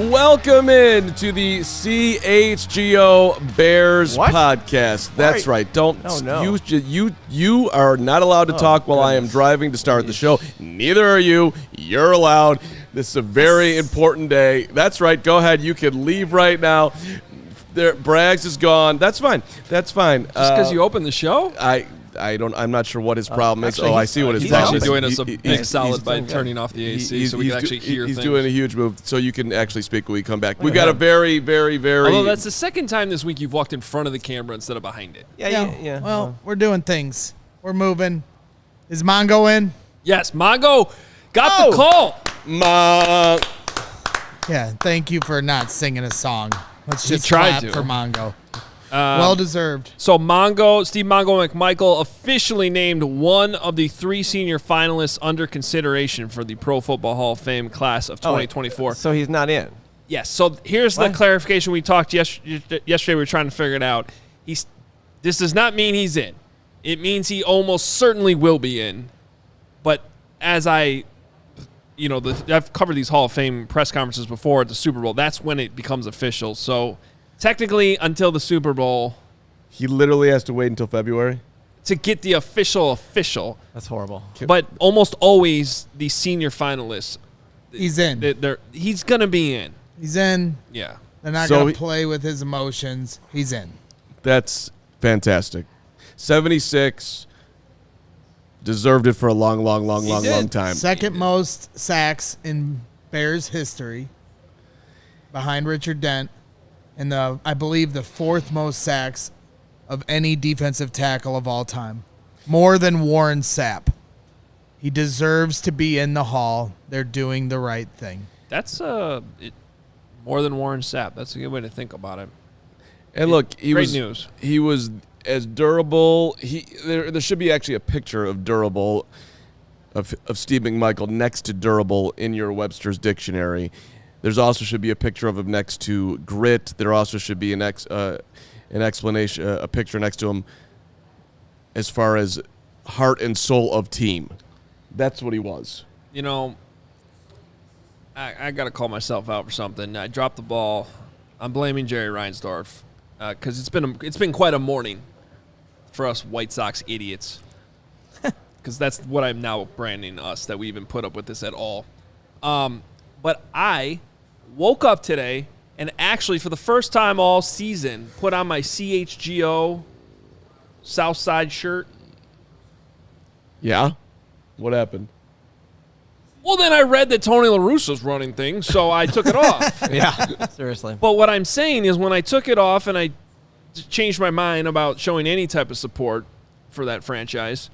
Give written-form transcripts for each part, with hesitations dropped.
Welcome in to the CHGO Bears Podcast. That's right. Don't you are not allowed to talk while I am driving to start the show. Neither are you. You're allowed. This is a very important day. That's right. Go ahead. You can leave right now. Braggs is gone. That's fine. That's fine. Just because you opened the show? I'm not sure what his problem is. I see what his problem is. He's actually doing us a big solid by turning off the AC so we can actually hear things. He's doing a huge move so you can actually speak when we come back. We've got a very, very, very... Although that's the second time this week you've walked in front of the camera instead of behind it. Yeah. Well, we're doing things. We're moving. Is Mongo in? Yes, Mongo got the call. Yeah, thank you for not singing a song. Let's just clap for Mongo. Well-deserved. So Steve Mongo McMichael officially named one of the 3 senior finalists under consideration for the Pro Football Hall of Fame class of 2024. So he's not in? Yes. So here's the clarification. We talked yesterday. We were trying to figure it out. This does not mean he's in. It means he almost certainly will be in. But as I've covered these Hall of Fame press conferences before at the Super Bowl. That's when it becomes official. So technically, until the Super Bowl, he literally has to wait until February to get the official. That's horrible. But almost always the senior finalists, he's in. He's gonna be in. He's in. Yeah. They're not gonna play with his emotions. He's in. That's fantastic. 76. Deserved it for a long time. Second most sacks in Bears history, behind Richard Dent. And I believe the 4th most sacks of any defensive tackle of all time. More than Warren Sapp. He deserves to be in the Hall. They're doing the right thing. That's more than Warren Sapp. That's a good way to think about it. And look, he was as durable. There should be actually a picture of durable of Steve McMichael next to durable in your Webster's dictionary. There's also should be a picture of him next to grit. There also should be an explanation, a picture next to him as far as heart and soul of team. That's what he was. I got to call myself out for something. I dropped the ball. I'm blaming Jerry Reinsdorf because it's been quite a morning for us White Sox idiots. Because that's what I'm now branding us, that we even put up with this at all. But I woke up today and actually, for the first time all season, put on my CHGO Southside shirt. Yeah? What happened? Well, then I read that Tony La Russa's running things, so I took it off. Yeah, seriously. But what I'm saying is when I took it off and I changed my mind about showing any type of support for that franchise,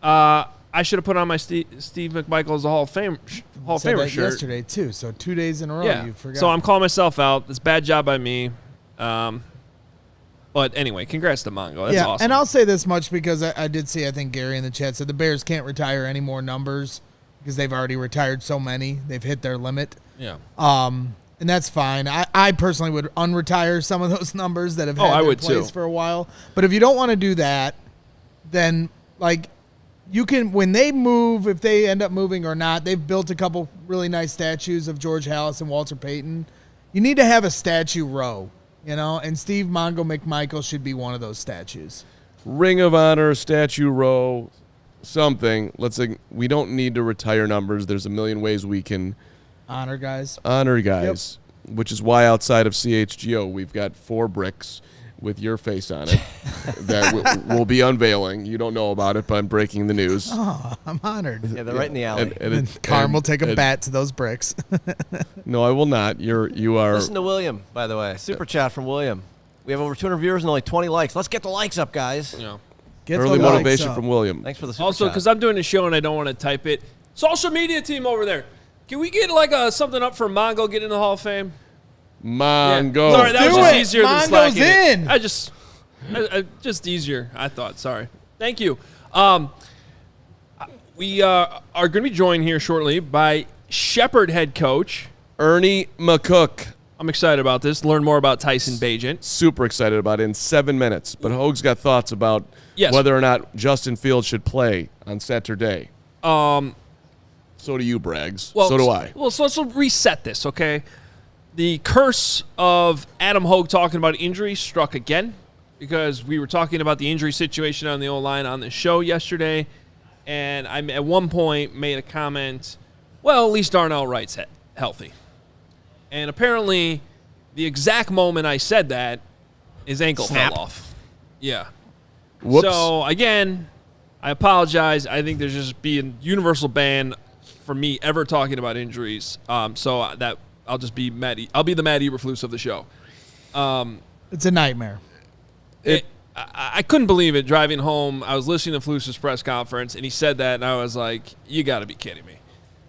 I should have put on my Steve McMichael as a Hall of Famer shirt yesterday too. So 2 days in a row, you forgot. So I'm calling myself out. It's a bad job by me. But anyway, congrats to Mongo. That's awesome. And I'll say this much because I did see, I think Gary in the chat said the Bears can't retire any more numbers because they've already retired so many. They've hit their limit. Yeah. And that's fine. I personally would unretire some of those numbers that have had their place for a while. But if you don't want to do that, then you can, when they move, if they end up moving or not, they've built a couple really nice statues of George Halas and Walter Payton. You need to have a statue row, and Steve Mongo McMichael should be one of those statues. Ring of Honor, statue row, something. Let's say we don't need to retire numbers. There's a million ways we can honor guys. Which is why outside of CHGO, we've got 4 bricks with your face on it that we'll be unveiling. You don't know about it, but I'm breaking the news. Oh, I'm honored. Yeah, they're right in the alley. And Carm will take a bat to those bricks. No, I will not. You are. Listen to William, by the way. Super chat from William. We have over 200 viewers and only 20 likes. Let's get the likes up, guys. Yeah. Get Early motivation from William. Thanks for the super Also, chat. because I'm doing a show and I don't want to type it. Social media team over there. Can we get like something up for Mongo getting in the Hall of Fame? Mongo. Yeah. Sorry, that was Do just it. easier than Mongo's slacking in. it. I just easier, I thought. Sorry. Thank you. We are going to be joined here shortly by Shepherd head coach Ernie McCook. I'm excited about this. Learn more about Tyson Bagent. Super excited about it in 7 minutes. But Hoge's got thoughts about whether or not Justin Fields should play on Saturday. So do you, Braggs. Well, so do I. Well, so let's reset this, okay? The curse of Adam Hoge talking about injury struck again because we were talking about the injury situation on the O-line on the show yesterday, and I at one point made a comment, well, at least Darnell Wright's healthy. And apparently the exact moment I said that, his ankle fell off. Yeah. Whoops. So, again, I apologize. I think there's just be a universal ban for me ever talking about injuries. So that I'll just be Matt. I'll be the Matt Eberflus of the show. It's a nightmare. I couldn't believe it driving home. I was listening to Flus's press conference, and he said that, and I was like, you got to be kidding me.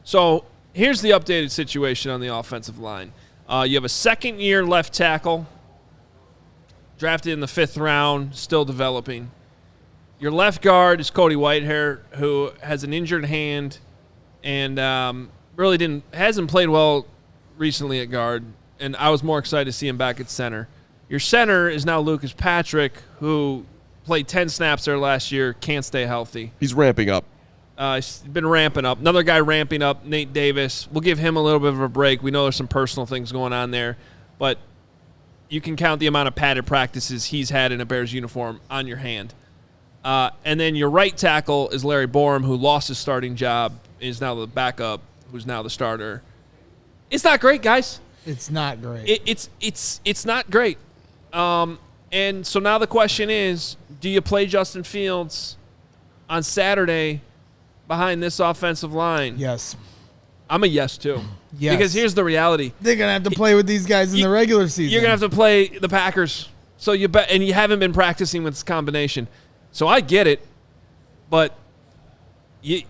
So here's the updated situation on the offensive line. You have a second-year left tackle, drafted in the 5th round, still developing. Your left guard is Cody Whitehair, who has an injured hand and really hasn't played well recently at guard, and I was more excited to see him back at center. Your center is now Lucas Patrick, who played 10 snaps there last year, can't stay healthy. He's ramping up. He's been ramping up. Another guy ramping up, Nate Davis. We'll give him a little bit of a break. We know there's some personal things going on there, but you can count the amount of padded practices he's had in a Bears uniform on your hand. And then your right tackle is Larry Borum, who lost his starting job, is now the backup, who's now the starter. It's not great, guys. It's not great. It's not great. And so now the question is, do you play Justin Fields on Saturday behind this offensive line? Yes. I'm a yes, too. Yes. Because here's the reality. They're going to have to play with these guys in the regular season. You're going to have to play the Packers. So and you haven't been practicing with this combination. So I get it, but you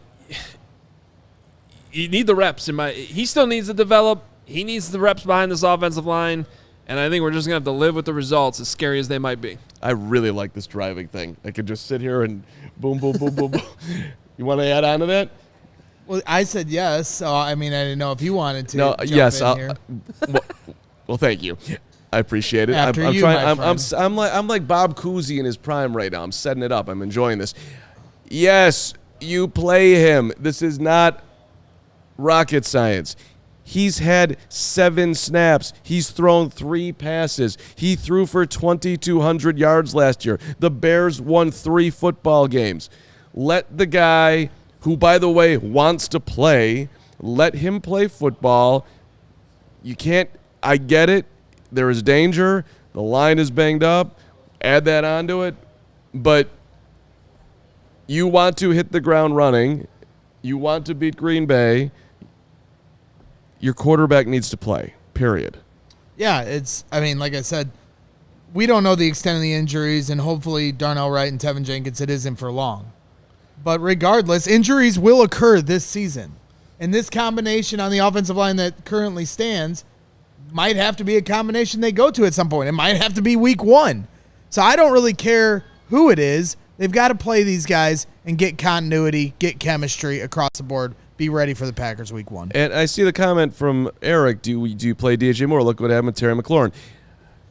need the reps. He still needs to develop. He needs the reps behind this offensive line, and I think we're just going to have to live with the results, as scary as they might be. I really like this driving thing. I could just sit here and boom, boom, boom, boom, boom. You want to add on to that? Well, I said yes, so I mean, I didn't know if you wanted to. No, jump yes. in here. Well, thank you. I appreciate it. After I'm you, trying. my friend. I'm like Bob Cousy in his prime right now. I'm setting it up. I'm enjoying this. Yes, you play him. This is not rocket science. He's had 7 snaps. He's thrown 3 passes. He threw for 2,200 yards last year. The Bears won 3 football games. Let the guy who, by the way, wants to play, let him play football. You can't. I get it. There is danger. The line is banged up. Add that onto it. But you want to hit the ground running. You want to beat Green Bay. Your quarterback needs to play, period. Yeah, I mean, like I said, we don't know the extent of the injuries, and hopefully Darnell Wright and Tevin Jenkins, it isn't for long. But regardless, injuries will occur this season. And this combination on the offensive line that currently stands might have to be a combination they go to at some point. It might have to be week 1. So I don't really care who it is. They've got to play these guys and get continuity, get chemistry across the board. Be ready for the Packers week 1. And I see the comment from Eric, do you play DJ Moore? Look what happened with Terry McLaurin.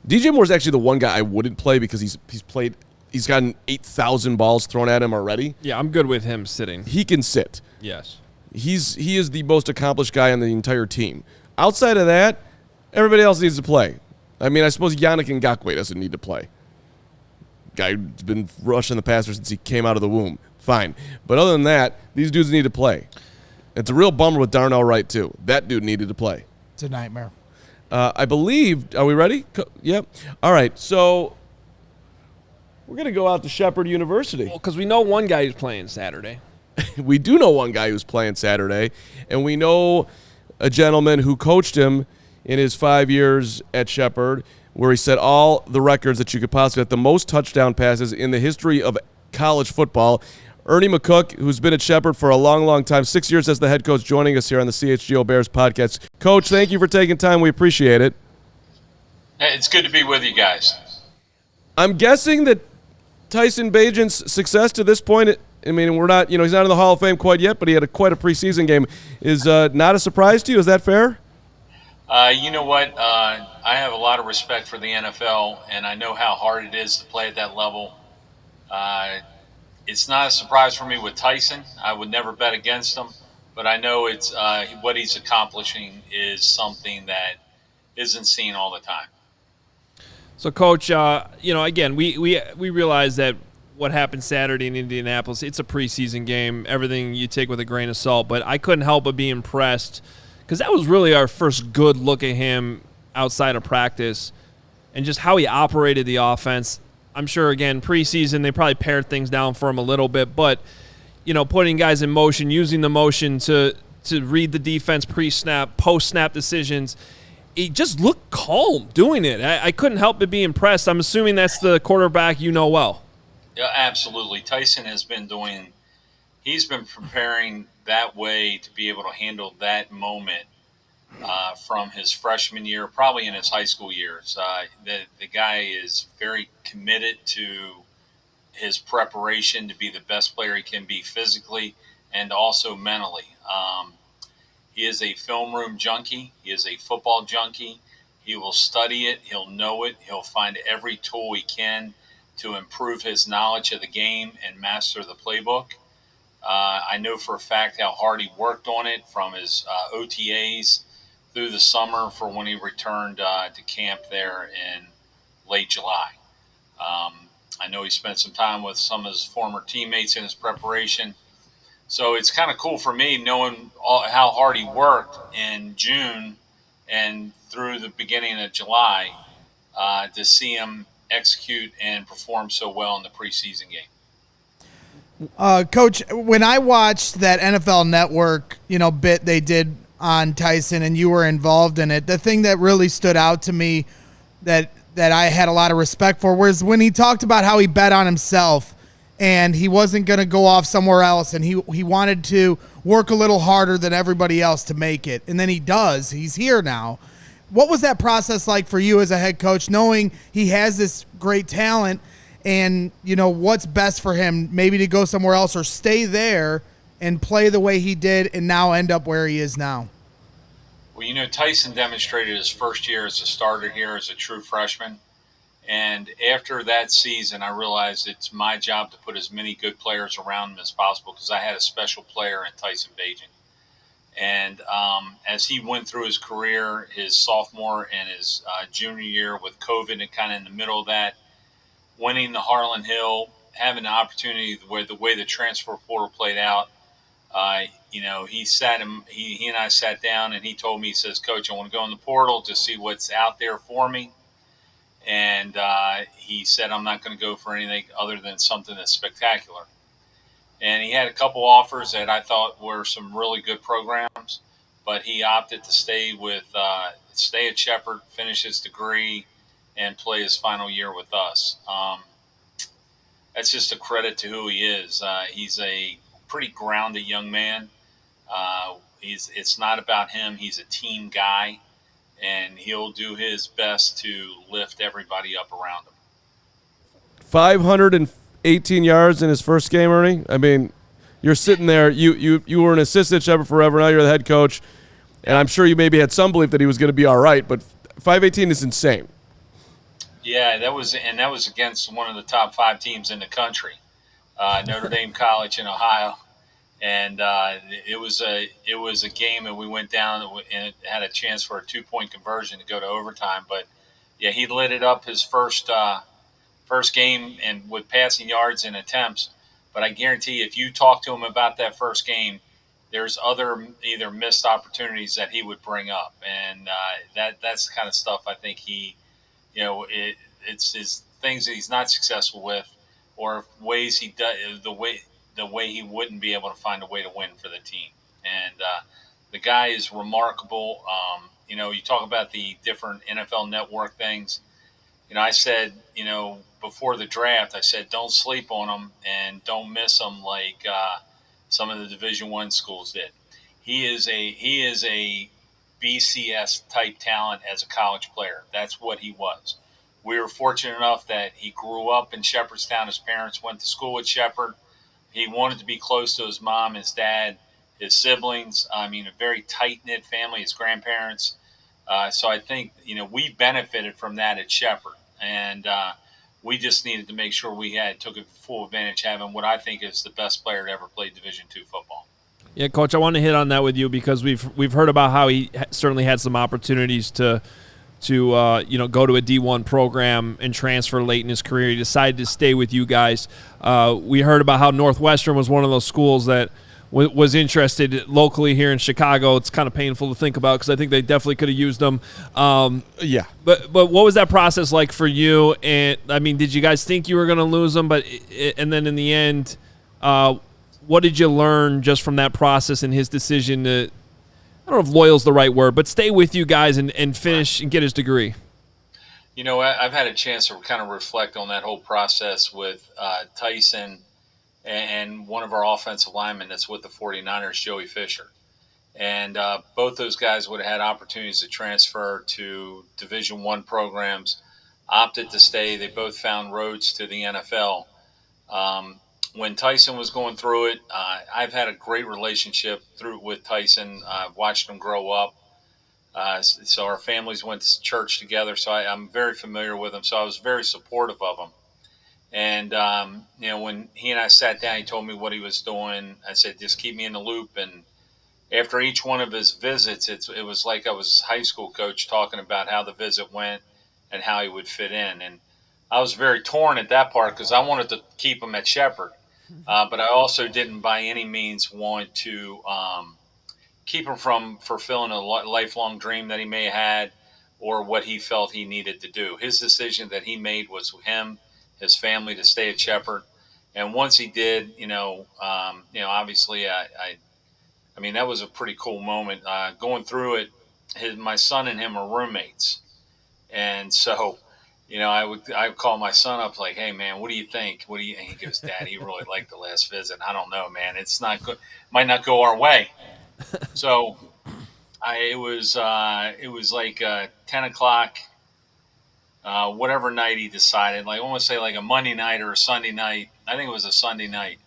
DJ Moore is actually the one guy I wouldn't play because he's gotten 8,000 balls thrown at him already. Yeah, I'm good with him sitting. He can sit. Yes. He is the most accomplished guy on the entire team. Outside of that, everybody else needs to play. I mean, I suppose Yannick Ngakoue doesn't need to play. Guy's been rushing the passer since he came out of the womb. Fine. But other than that, these dudes need to play. It's a real bummer with Darnell Wright, too. That dude needed to play. It's a nightmare. I believe, are we ready? Yep. All right, so We're going to go out to Shepherd University. Well, because we know one guy who's playing Saturday. We do know one guy who's playing Saturday, and we know a gentleman who coached him in his 5 years at Shepherd, where he set all the records that you could possibly have, the most touchdown passes in the history of college football. Ernie McCook, who's been at Shepherd for a long, long time, 6 years as the head coach, joining us here on the CHGO Bears podcast. Coach, thank you for taking time. We appreciate it. It's good to be with you guys. I'm guessing that Tyson Bagent's success to this point, I mean, we're not, he's not in the Hall of Fame quite yet, but he had quite a preseason game, is not a surprise to you. Is that fair? You know what? I have a lot of respect for the NFL, and I know how hard it is to play at that level. It's not a surprise for me with Tyson. I would never bet against him, but I know it's what he's accomplishing is something that isn't seen all the time. So, Coach, again, we realize that what happened Saturday in Indianapolis, it's a preseason game, everything you take with a grain of salt, but I couldn't help but be impressed because that was really our first good look at him outside of practice and just how he operated the offense. I'm sure, again, preseason, they probably pared things down for him a little bit, but, putting guys in motion, using the motion to read the defense pre-snap, post-snap decisions, he just looked calm doing it. I couldn't help but be impressed. I'm assuming that's the quarterback you know well. Yeah, absolutely. Tyson he's been preparing that way to be able to handle that moment from his freshman year, probably in his high school years. The guy is very committed to his preparation to be the best player he can be physically and also mentally. He is a film room junkie. He is a football junkie. He will study it. He'll know it. He'll find every tool he can to improve his knowledge of the game and master the playbook. I know for a fact how hard he worked on it from his OTAs through the summer for when he returned to camp there in late July. I know he spent some time with some of his former teammates in his preparation. So it's kind of cool for me knowing how hard he worked in June and through the beginning of July to see him execute and perform so well in the preseason game. Coach, when I watched that NFL Network, bit they did on Tyson and you were involved in it, the thing that really stood out to me that I had a lot of respect for was when he talked about how he bet on himself and he wasn't going to go off somewhere else and he wanted to work a little harder than everybody else to make it. And then he does. He's here now. What was that process like for you as a head coach, knowing he has this great talent and, what's best for him, maybe to go somewhere else or stay there and play the way he did and now end up where he is now? Well, Tyson demonstrated his first year as a starter here as a true freshman. And after that season, I realized it's my job to put as many good players around him as possible because I had a special player in Tyson Bagent. And as he went through his career, his sophomore and his junior year with COVID and kind of in the middle of that, winning the Harlan Hill, having the opportunity where the way the transfer portal played out, he and I sat down and he told me, he says, Coach, I want to go in the portal to see what's out there for me. And he said, I'm not going to go for anything other than something that's spectacular. And he had a couple offers that I thought were some really good programs, but he opted to stay at Shepherd, finish his degree, and play his final year with us. That's just a credit to who he is. He's a pretty grounded young man. It's not about him. He's a team guy, and he'll do his best to lift everybody up around him. 518 yards in his first game, Ernie. I mean, you're sitting there. You were an assistant at Shepherd forever. Now you're the head coach, and I'm sure you maybe had some belief that he was going to be all right. But 518 is insane. Yeah, that was against one of the top 5 teams in the country, Notre Dame College in Ohio. And it was a game that we went down and it had a chance for a 2-point conversion to go to overtime. But yeah, he lit it up his first game and with passing yards and attempts. But I guarantee if you talk to him about that first game, there's other either missed opportunities that he would bring up, and that's the kind of stuff I think he, it's his things that he's not successful with. or ways he does the way he wouldn't be able to find a way to win for the team. And the guy is remarkable. You talk about the different NFL Network things. I said, before the draft, I said, don't sleep on him and don't miss him like some of the Division I schools did. He is a BCS type talent as a college player. That's what he was. We were fortunate enough that he grew up in Shepherdstown. His parents went to school at Shepherd. He wanted to be close to his mom, his dad, his siblings. A very tight-knit family, his grandparents. So I think, we benefited from that at Shepherd. And we just needed to make sure we took a full advantage having what I think is the best player to ever play Division II football. Yeah, Coach, I want to hit on that with you because we've heard about how he certainly had some opportunities to go to a D1 program and transfer late in his career. He decided to stay with you guys. We heard about how Northwestern was one of those schools that was interested locally here in Chicago. It's kind of painful to think about because I think they definitely could have used them. Yeah. But what was that process like for you? And did you guys think you were going to lose them? And then in the end, what did you learn just from that process and his decision to, I don't know if loyal's the right word, but stay with you guys and finish and get his degree? I've had a chance to kind of reflect on that whole process with Tyson and one of our offensive linemen that's with the 49ers, Joey Fisher. And both those guys would have had opportunities to transfer to Division I programs, opted to stay. They both found roads to the NFL. When Tyson was going through it, I've had a great relationship with Tyson. I've watched him grow up. So our families went to church together, so I'm very familiar with him. So I was very supportive of him. And, when he and I sat down, he told me what he was doing. I said, just keep me in the loop. And after each one of his visits, it was like I was high school coach talking about how the visit went and how he would fit in. And I was very torn at that part because I wanted to keep him at Shepherd. But I also didn't by any means want to keep him from fulfilling a lifelong dream that he may have had or what he felt he needed to do. His decision that he made was him, his family, to stay at Shepherd. And once he did, obviously, that was a pretty cool moment. Going through it, my son and him are roommates. And so, I would call my son up like, hey, man, what do you think? And he goes, Dad, he really liked the last visit. I don't know, man. It's not good. Might not go our way. So it was like 10 o'clock, whatever night he decided. Like I want to say like a Monday night or a Sunday night. I think it was a Sunday night.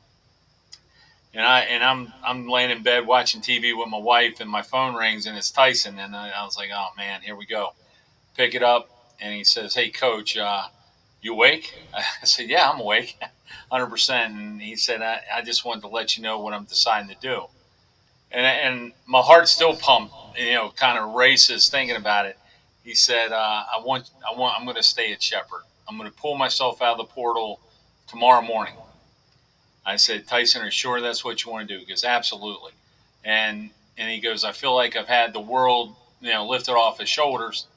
And I'm laying in bed watching TV with my wife, and my phone rings, and it's Tyson. And I was like, oh man, here we go. Pick it up. And he says, hey, Coach, you awake? I said, yeah, I'm awake, 100%. And he said, I just wanted to let you know what I'm deciding to do. And my heart still pumped, kind of races thinking about it. He said, I'm going to stay at Shepherd. I'm going to pull myself out of the portal tomorrow morning. I said, Tyson, are you sure that's what you want to do? He goes, absolutely. And he goes, I feel like I've had the world, lifted off his shoulders.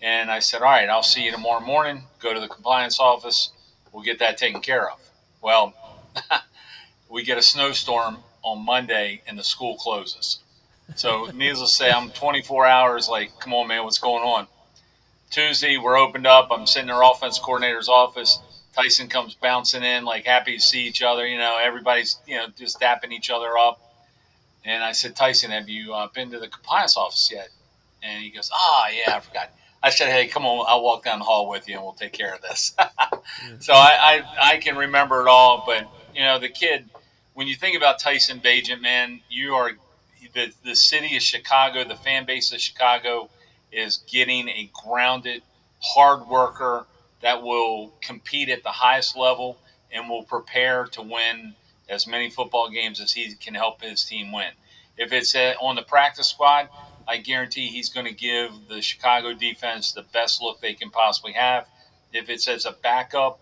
And I said, all right, I'll see you tomorrow morning. Go to the compliance office. We'll get that taken care of. Well, we get a snowstorm on Monday and the school closes. So needless to say, I'm 24 hours like, come on, man, what's going on? Tuesday, we're opened up. I'm sitting in our offense coordinator's office. Tyson comes bouncing in, like happy to see each other. Everybody's, just dapping each other up. And I said, Tyson, have you been to the compliance office yet? And he goes, yeah, I forgot. I said, hey, come on, I'll walk down the hall with you and we'll take care of this. So I can remember it all. But, the kid, when you think about Tyson Bagent, man, you are the city of Chicago, the fan base of Chicago is getting a grounded, hard worker that will compete at the highest level and will prepare to win as many football games as he can help his team win. If it's on the practice squad, I guarantee he's going to give the Chicago defense the best look they can possibly have. If it's as a backup,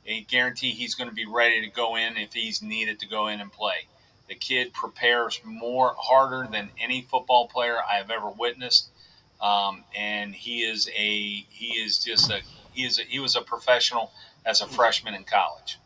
I guarantee he's going to be ready to go in if he's needed to go in and play. The kid prepares harder than any football player I have ever witnessed, and he was a professional as a freshman in college.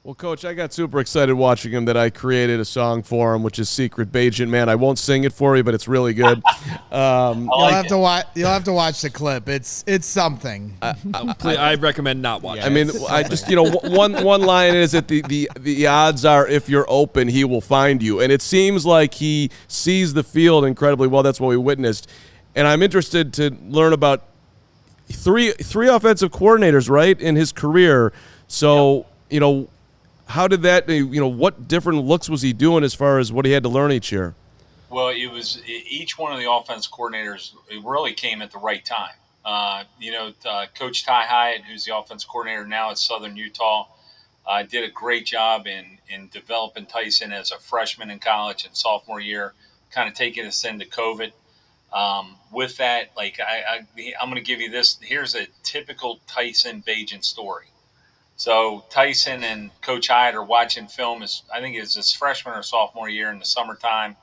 Well, Coach, I got super excited watching him that I created a song for him, which is Secret Bagent. Man, I won't sing it for you, but it's really good. You'll have to watch the clip. It's something. I recommend not watching. I mean, I just one line is that the odds are if you're open, he will find you, and it seems like he sees the field incredibly well. That's what we witnessed, and I'm interested to learn about three offensive coordinators, right, in his career. So how did that, what different looks was he doing as far as what he had to learn each year? Well, it was each one of the offense coordinators really came at the right time. Coach Ty Hyatt, who's the offense coordinator now at Southern Utah, did a great job in developing Tyson as a freshman in college and sophomore year, kind of taking us into COVID. With that, I'm going to give you this. Here's a typical Tyson Bagent story. So Tyson and Coach Hyatt are watching film. I think it's his freshman or sophomore year in the summertime.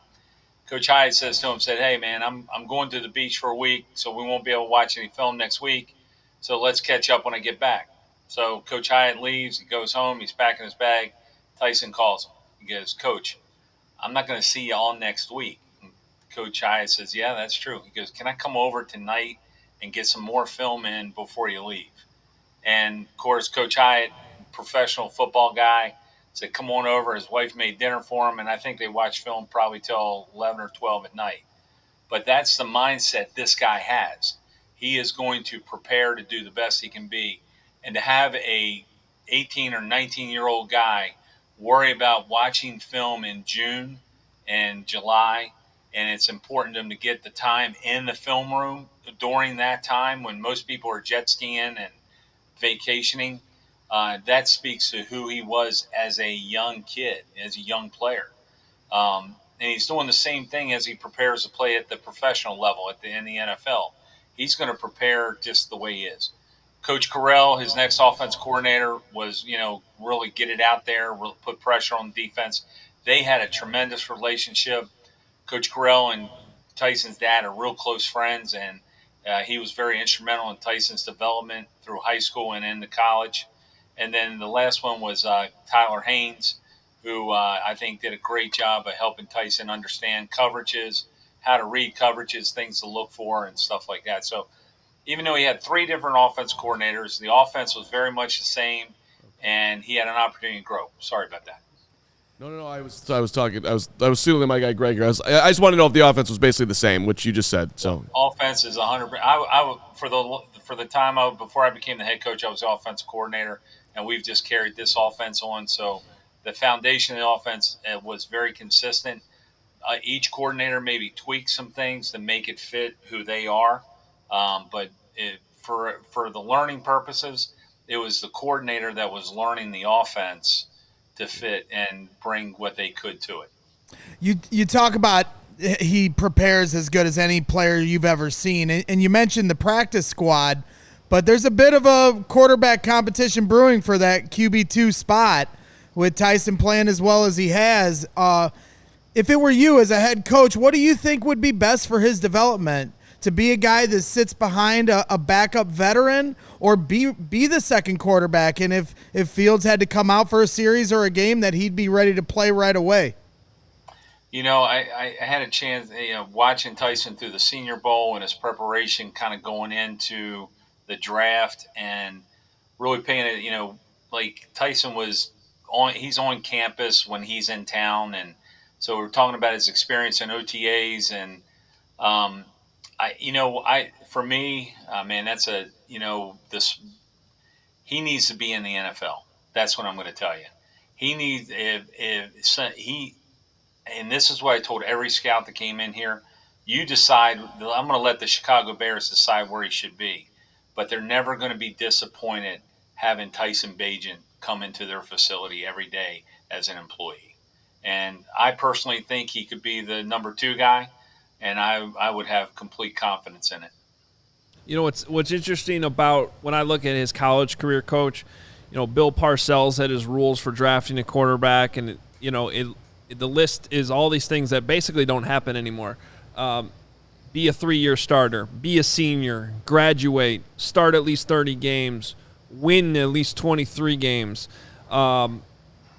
Coach Hyatt says to him, "Hey man, I'm going to the beach for a week, so we won't be able to watch any film next week. So let's catch up when I get back." So Coach Hyatt leaves. He goes home. He's packing his bag. Tyson calls him. He goes, "Coach, I'm not going to see you all next week." And Coach Hyatt says, "Yeah, that's true." He goes, "Can I come over tonight and get some more film in before you leave?" And, of course, Coach Hyatt, professional football guy, said, "Come on over." His wife made dinner for him, and I think they watched film probably till 11 or 12 at night. But that's the mindset this guy has. He is going to prepare to do the best he can be. And to have a 18 or 19-year-old guy worry about watching film in June and July, and it's important to him to get the time in the film room during that time when most people are jet skiing and vacationing, that speaks to who he was as a young kid, as a young player. And he's doing the same thing as he prepares to play at the professional level in the NFL. He's going to prepare just the way he is. Coach Carell, his next offense coordinator, was, really get it out there, put pressure on the defense. They had a tremendous relationship. Coach Carell and Tyson's dad are real close friends, and he was very instrumental in Tyson's development through high school and into college. And then the last one was Tyler Haynes, who I think did a great job of helping Tyson understand coverages, how to read coverages, things to look for, and stuff like that. So even though he had three different offense coordinators, the offense was very much the same, and he had an opportunity to grow. Sorry about that. No. I was soothing my guy Greg. I just want to know if the offense was basically the same, which you just said. So offense is 100%. For the time before I became the head coach, I was the offensive coordinator, and we've just carried this offense on. So the foundation of the offense was very consistent. Each coordinator maybe tweaked some things to make it fit who they are, but for the learning purposes, it was the coordinator that was learning the offense to fit and bring what they could to it. You talk about he prepares as good as any player you've ever seen, and you mentioned the practice squad, but there's a bit of a quarterback competition brewing for that QB2 spot with Tyson playing as well as he has. If it were you as a head coach, what do you think would be best for his development? To be a guy that sits behind a backup veteran, or be the second quarterback, and if Fields had to come out for a series or a game, that he'd be ready to play right away? I had a chance watching Tyson through the Senior Bowl and his preparation kind of going into the draft and really paying it, like Tyson he's on campus when he's in town. And so we're talking about his experience in OTAs and, for me, man, that's he needs to be in the NFL. That's what I'm going to tell you. He needs, and this is what I told every scout that came in here, you decide, I'm going to let the Chicago Bears decide where he should be, but they're never going to be disappointed having Tyson Bagent come into their facility every day as an employee. And I personally think he could be the number 2 guy, and I would have complete confidence in it. What's interesting about when I look at his college career, Coach, Bill Parcells had his rules for drafting a quarterback, and the list is all these things that basically don't happen anymore. Be a 3-year starter, be a senior, graduate, start at least 30 games, win at least 23 games.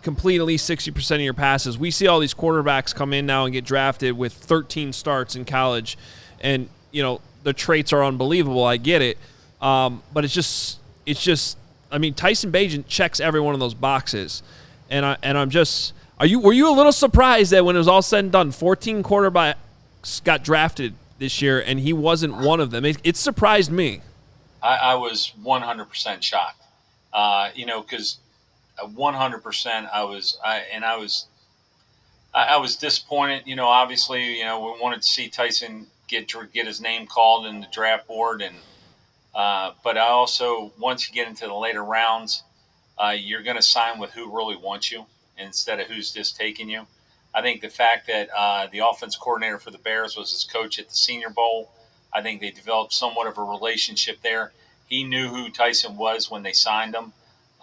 complete at least 60% of your passes. We see all these quarterbacks come in now and get drafted with 13 starts in college, and the traits are unbelievable. I get it, but it's just. I mean, Tyson Bagent checks every one of those boxes, and I'm just. Were you a little surprised that when it was all said and done, 14 quarterbacks got drafted this year, and he wasn't one of them? It surprised me. I was 100% shocked. Because 100% I was disappointed. Obviously, we wanted to see Tyson get his name called in the draft board, and but I also, once you get into the later rounds, you're going to sign with who really wants you instead of who's just taking you. I think the fact that the offense coordinator for the Bears was his coach at the Senior Bowl, I think they developed somewhat of a relationship there. He knew who Tyson was when they signed him,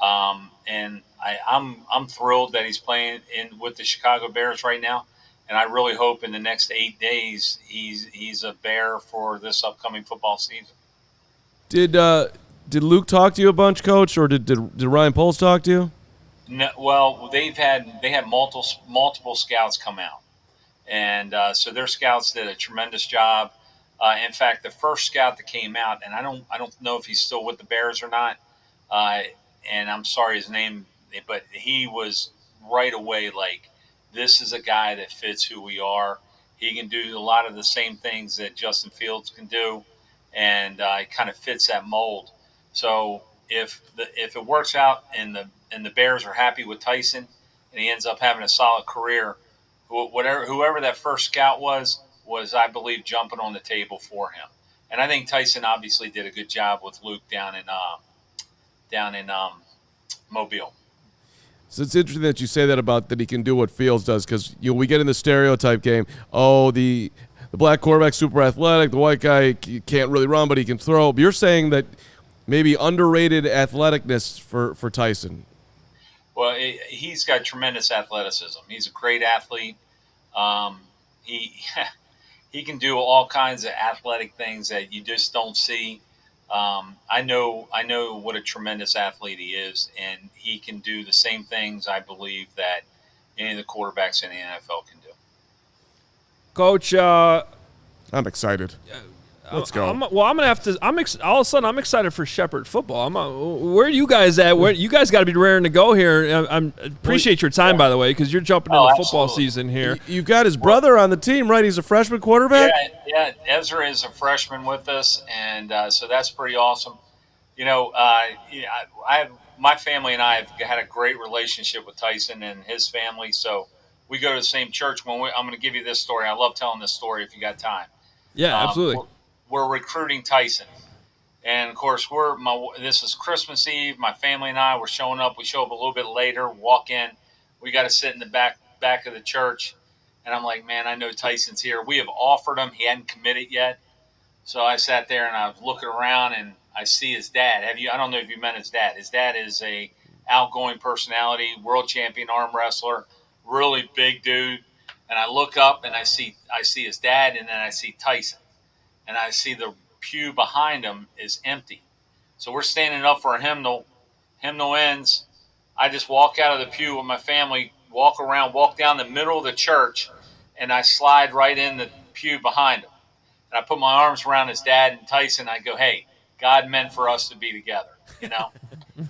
and I'm thrilled that he's playing with the Chicago Bears right now. And I really hope in the next 8 days he's a Bear for this upcoming football season. Did Luke talk to you a bunch, Coach, or did Ryan Poles talk to you? No, well, they had multiple scouts come out, and so their scouts did a tremendous job. In fact, the first scout that came out, and I don't know if he's still with the Bears or not, and I'm sorry his name, but he was right away like, this is a guy that fits who we are. He can do a lot of the same things that Justin Fields can do, and it kind of fits that mold. So if it works out and the Bears are happy with Tyson and he ends up having a solid career, whoever that first scout was I believe jumping on the table for him. And I think Tyson obviously did a good job with Luke down in Mobile. So it's interesting that you say that about that he can do what Fields does, because we get in the stereotype game. Oh, the black quarterback super athletic, the white guy can't really run, but he can throw. But you're saying that maybe underrated athleticness for Tyson. Well, he's got tremendous athleticism. He's a great athlete. He can do all kinds of athletic things that you just don't see. I know what a tremendous athlete he is, and he can do the same things, I believe, that any of the quarterbacks in the NFL can do. Coach, I'm excited. Let's go. I'm gonna have to. All of a sudden, I'm excited for Shepherd football. Where are you guys at? Where you guys got to be raring to go here? I appreciate your time, by the way, because you're jumping into football season here. You've got his brother on the team, right? He's a freshman quarterback. Yeah. Ezra is a freshman with us, and so that's pretty awesome. My family and I have had a great relationship with Tyson and his family, so we go to the same church. I'm going to give you this story. I love telling this story if you got time. Yeah, absolutely. We're recruiting Tyson, and of course this is Christmas Eve. My family and I were showing up. We show up a little bit later, walk in. We got to sit in the back of the church, and I'm like, man, I know Tyson's here. We have offered him. He hadn't committed yet. So I sat there and I was looking around, and I see his dad. I don't know if you met his dad. His dad is a outgoing personality, world champion arm wrestler, really big dude. And I look up and I see his dad, and then I see Tyson. And I see the pew behind him is empty. So we're standing up for a hymnal. Hymnal ends. I just walk out of the pew with my family, walk down the middle of the church, and I slide right in the pew behind him. And I put my arms around his dad and Tyson. I go, hey, God meant for us to be together,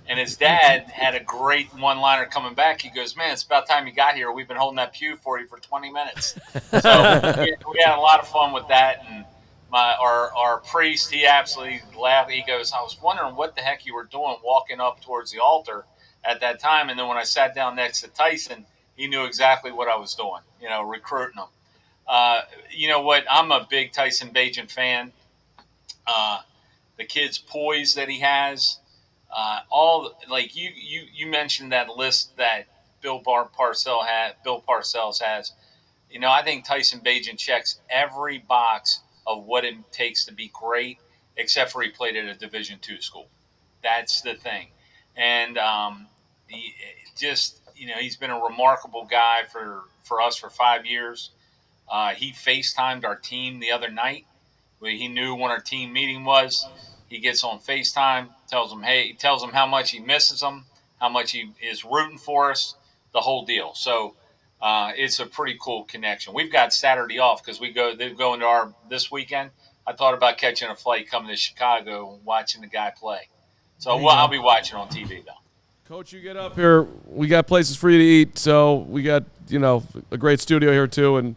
And his dad had a great one-liner coming back. He goes, man, it's about time you got here. We've been holding that pew for you for 20 minutes. So we had a lot of fun with that. And our priest, he absolutely laughed. He goes, I was wondering what the heck you were doing walking up towards the altar at that time. And then when I sat down next to Tyson, he knew exactly what I was doing, recruiting him. You know what? I'm a big Tyson Bagent fan. The kid's poise that he has, you mentioned that list that Bill Parcells has. I think Tyson Bagent checks every box of what it takes to be great, except for he played at a Division II school. That's the thing. And he's been a remarkable guy for us for 5 years. He FaceTimed our team the other night. He knew when our team meeting was. He gets on FaceTime, tells them how much he misses them, how much he is rooting for us. the whole deal. So it's a pretty cool connection. We've got Saturday off because they're going to this weekend. I thought about catching a flight coming to Chicago and watching the guy play. So I'll be watching on TV, though. Coach, you get up here. We got places for you to eat, so we got, a great studio here, too, and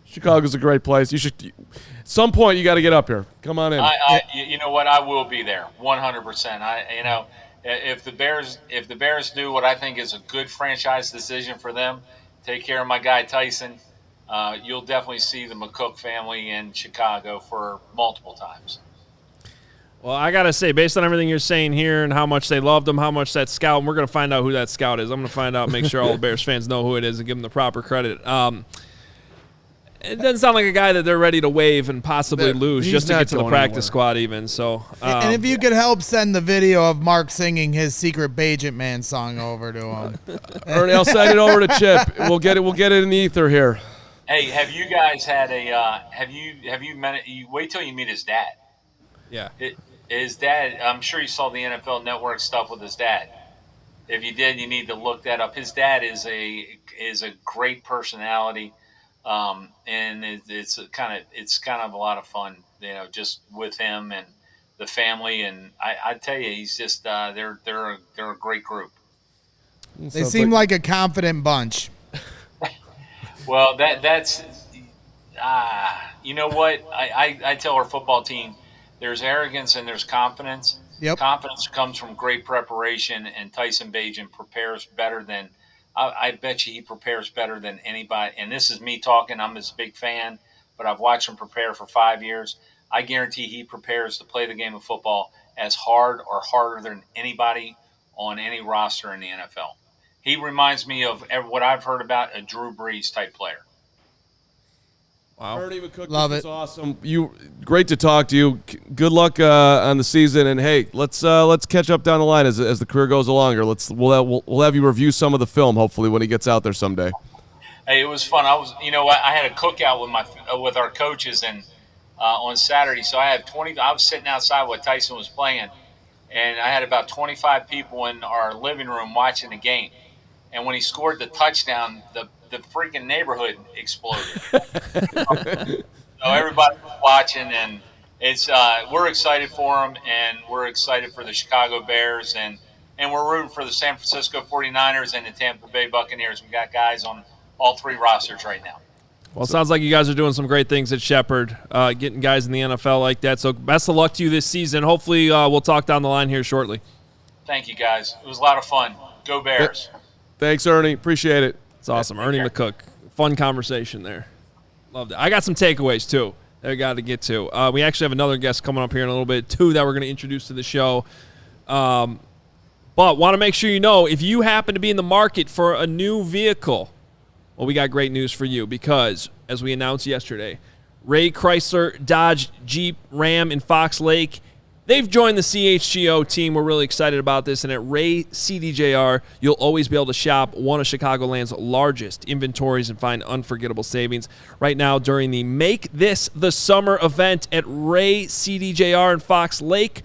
Chicago's a great place. You should – at some point, you got to get up here. Come on in. You know what? I will be there 100%. If the Bears do what I think is a good franchise decision for them, take care of my guy Tyson, you'll definitely see the McCook family in Chicago for multiple times. Well, I got to say, based on everything you're saying here and how much they loved him, how much that scout, and we're going to find out who that scout is. I'm going to find out, make sure all the Bears fans know who it is and give them the proper credit. It doesn't sound like a guy that they're ready to waive and possibly lose just to get to the practice squad even. So, and if you could help send the video of Mark singing his secret Bagent Man song over to him. Ernie, I'll send it over to Chip. We'll get it in the ether here. Hey, have you guys had have you met you wait till you meet his dad? Yeah. His dad, I'm sure you saw the NFL Network stuff with his dad. If you did, you need to look that up. His dad is a great personality. And it's kind of a lot of fun, just with him and the family. And I tell you, he's just they're a great group. They seem like a confident bunch. Well, that's you know what I tell our football team. There's arrogance and there's confidence. Yep. Confidence comes from great preparation, and Tyson Bagent prepares better than. I bet you he prepares better than anybody. And this is me talking. I'm his big fan, but I've watched him prepare for 5 years. I guarantee he prepares to play the game of football as hard or harder than anybody on any roster in the NFL. He reminds me of what I've heard about a Drew Brees type player. Wow. Ernie McCook, love this it. was awesome. Great to talk to you. Good luck on the season, and hey, let's catch up down the line as the career goes along. Or we'll have you review some of the film hopefully when he gets out there someday. Hey, it was fun. I had a cookout with our coaches and on Saturday, so I was sitting outside while Tyson was playing, and I had about 25 people in our living room watching the game. And when he scored the touchdown, the freaking neighborhood exploded. So everybody was watching, and it's we're excited for him, and we're excited for the Chicago Bears, and we're rooting for the San Francisco 49ers and the Tampa Bay Buccaneers. We got guys on all three rosters right now. Well, it sounds like you guys are doing some great things at Shepherd, getting guys in the NFL like that. So best of luck to you this season. Hopefully we'll talk down the line here shortly. Thank you, guys. It was a lot of fun. Go Bears. Thanks, Ernie. Appreciate it. It's awesome. Ernie McCook. Fun conversation there. Loved it. I got some takeaways, too, that we got to get to. We actually have another guest coming up here in a little bit, too, that we're going to introduce to the show. But want to make sure you know, if you happen to be in the market for a new vehicle, well, we got great news for you because, as we announced yesterday, Ray Chrysler, Dodge, Jeep, Ram, and Fox Lake, they've joined the CHGO team. We're really excited about this. And at Ray CDJR, you'll always be able to shop one of Chicagoland's largest inventories and find unforgettable savings. Right now, during the Make This the Summer event at Ray CDJR in Fox Lake,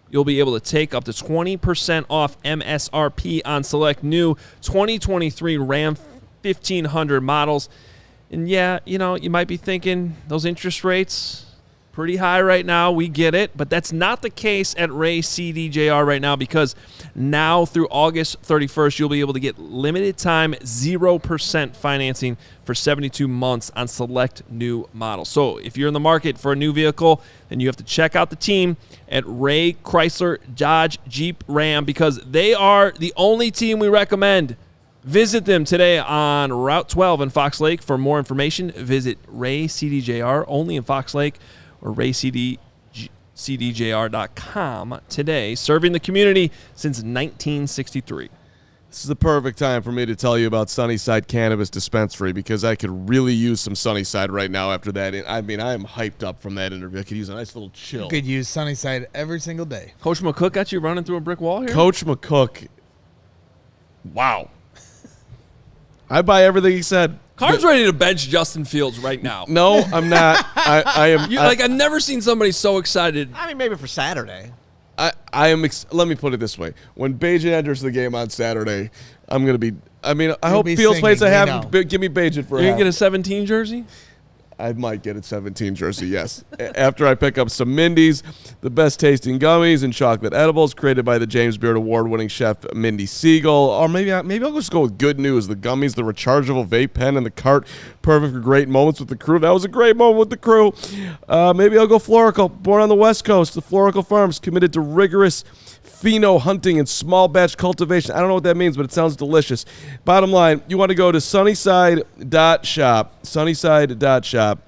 you'll be able to take up to 20% off MSRP on select new 2023 Ram 1500 models. And yeah, you might be thinking those interest rates pretty high right now. We get it, but that's not the case at Ray CDJR right now because now through August 31st, you'll be able to get limited time 0% financing for 72 months on select new models. So if you're in the market for a new vehicle, then you have to check out the team at Ray Chrysler, Dodge, Jeep, Ram because they are the only team we recommend. Visit them today on Route 12 in Fox Lake. For more information, visit Ray CDJR only in Fox Lake or raycdjr.com today, serving the community since 1963. This is the perfect time for me to tell you about Sunnyside Cannabis Dispensary because I could really use some Sunnyside right now after that. I mean, I am hyped up from that interview. I could use a nice little chill. You could use Sunnyside every single day. Coach McCook got you running through a brick wall here? Coach McCook, wow. I buy everything he said. Carm's ready to bench Justin Fields right now. No, I'm not. I am. I've never seen somebody so excited. I mean, maybe for Saturday. I am. Let me put it this way: when Bagent enters the game on Saturday, I'm gonna be I mean, I hope Fields plays. I have him. Give me Bagent for. You gonna get a 17 jersey? I might get a 17 jersey, yes. After I pick up some Mindy's, the best tasting gummies and chocolate edibles created by the James Beard Award-winning chef Mindy Siegel. Or maybe I'll just go with good news. The gummies, the rechargeable vape pen, and the cart. Perfect for great moments with the crew. That was a great moment with the crew. Maybe I'll go Florical. Born on the West Coast, the Florical Farms, committed to rigorous pheno hunting and small batch cultivation. I don't know what that means, but it sounds delicious. Bottom line, you want to go to sunnyside.shop. Sunnyside.shop.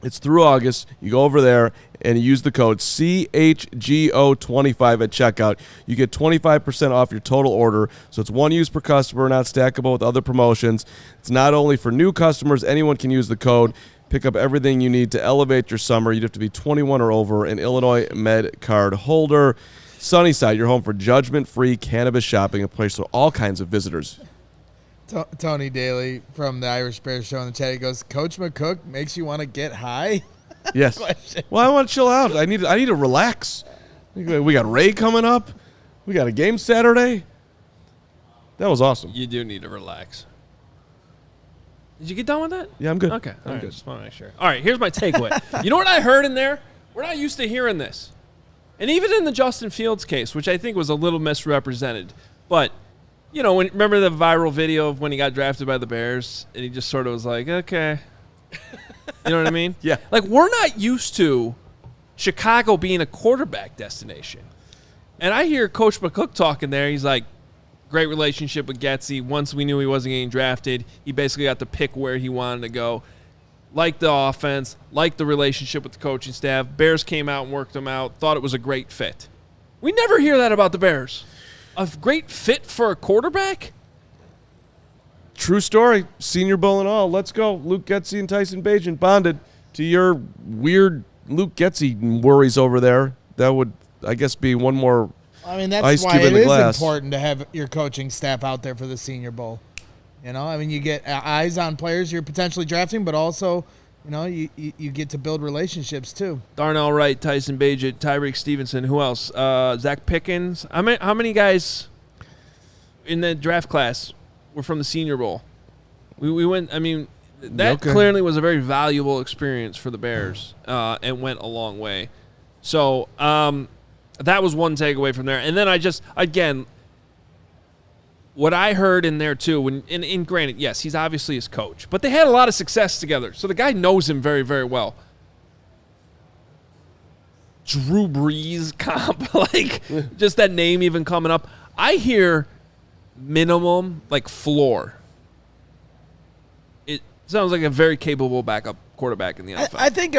It's through August. You go over there and you use the code CHGO25 at checkout. You get 25% off your total order. So it's one use per customer, not stackable with other promotions. It's not only for new customers. Anyone can use the code. Pick up everything you need to elevate your summer. You'd have to be 21 or over, an Illinois Med card holder. Sunnyside, your home for judgment-free cannabis shopping, a place for all kinds of visitors. Tony Daly from the Irish Bears show in the chat, he goes, Coach McCook makes you want to get high? Yes. Well, I want to chill out. I need to relax. We got Ray coming up. We got a game Saturday. That was awesome. You do need to relax. Did you get done with that? Yeah, I'm good. Okay. I'm good. Just want to make sure. All right, here's my takeaway. You know what I heard in there? We're not used to hearing this. And even in the Justin Fields case, which I think was a little misrepresented, but, you know, remember the viral video of when he got drafted by the Bears, and he just sort of was like, okay. You know what I mean? Yeah. Like, we're not used to Chicago being a quarterback destination. And I hear Coach McCook talking there. He's like, great relationship with Getsy. Once we knew he wasn't getting drafted, he basically got to pick where he wanted to go. Liked the offense, liked the relationship with the coaching staff. Bears came out and worked him out, thought it was a great fit. We never hear that about the Bears. A great fit for a quarterback? True story. Senior Bowl and all. Let's go. Luke Getsy and Tyson Bagent bonded to your weird Luke Getsy worries over there. That would, I guess, be one more that's why it is important to have your coaching staff out there for the Senior Bowl. You know, I mean, you get eyes on players you're potentially drafting, but also, you know, you get to build relationships too. Darnell Wright, Tyson Bagent, Tyreek Stevenson. Who else? Zach Pickens. How many guys in the draft class were from the Senior Bowl? We went. I mean, that clearly was a very valuable experience for the Bears, and went a long way. So that was one takeaway from there. And then again. What I heard in there, too, and granted, yes, he's obviously his coach, but they had a lot of success together, so the guy knows him very, very well. Drew Brees comp, just that name even coming up. I hear minimum, floor. It sounds like a very capable backup quarterback in the NFL. I think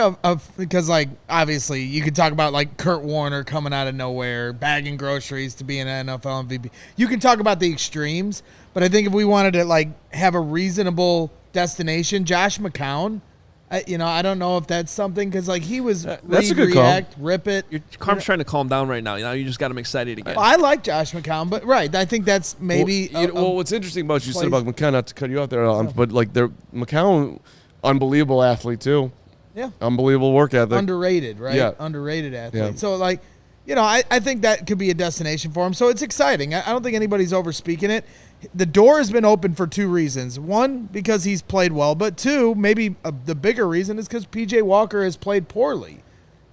because obviously you could talk about Kurt Warner coming out of nowhere, bagging groceries to be an NFL MVP. You can talk about the extremes, but I think if we wanted to have a reasonable destination, Josh McCown, I don't know if that's something because he was that's a good call. Rip it. Carm's trying to calm down right now. You just got him excited again. I like Josh McCown, but I think that's maybe. What's interesting about you said about McCown, not to cut you out there, but McCown. Unbelievable athlete, too. Yeah. Unbelievable work ethic. Underrated, right? Yeah. Underrated athlete. Yeah. So, I think that could be a destination for him. So, it's exciting. I don't think anybody's overspeaking it. The door has been open for two reasons. One, because he's played well. But two, maybe the bigger reason is because P.J. Walker has played poorly.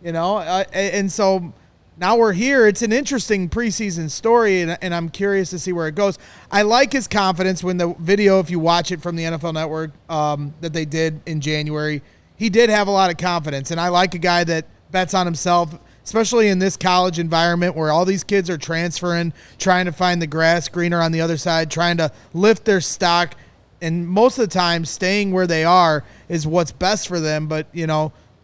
And so now we're here. It's an interesting preseason story, and I'm curious to see where it goes. I like his confidence when the video, if you watch it from the NFL Network that they did in January, he did have a lot of confidence, and I like a guy that bets on himself, especially in this college environment where all these kids are transferring, trying to find the grass greener on the other side, trying to lift their stock, and most of the time staying where they are is what's best for them, but,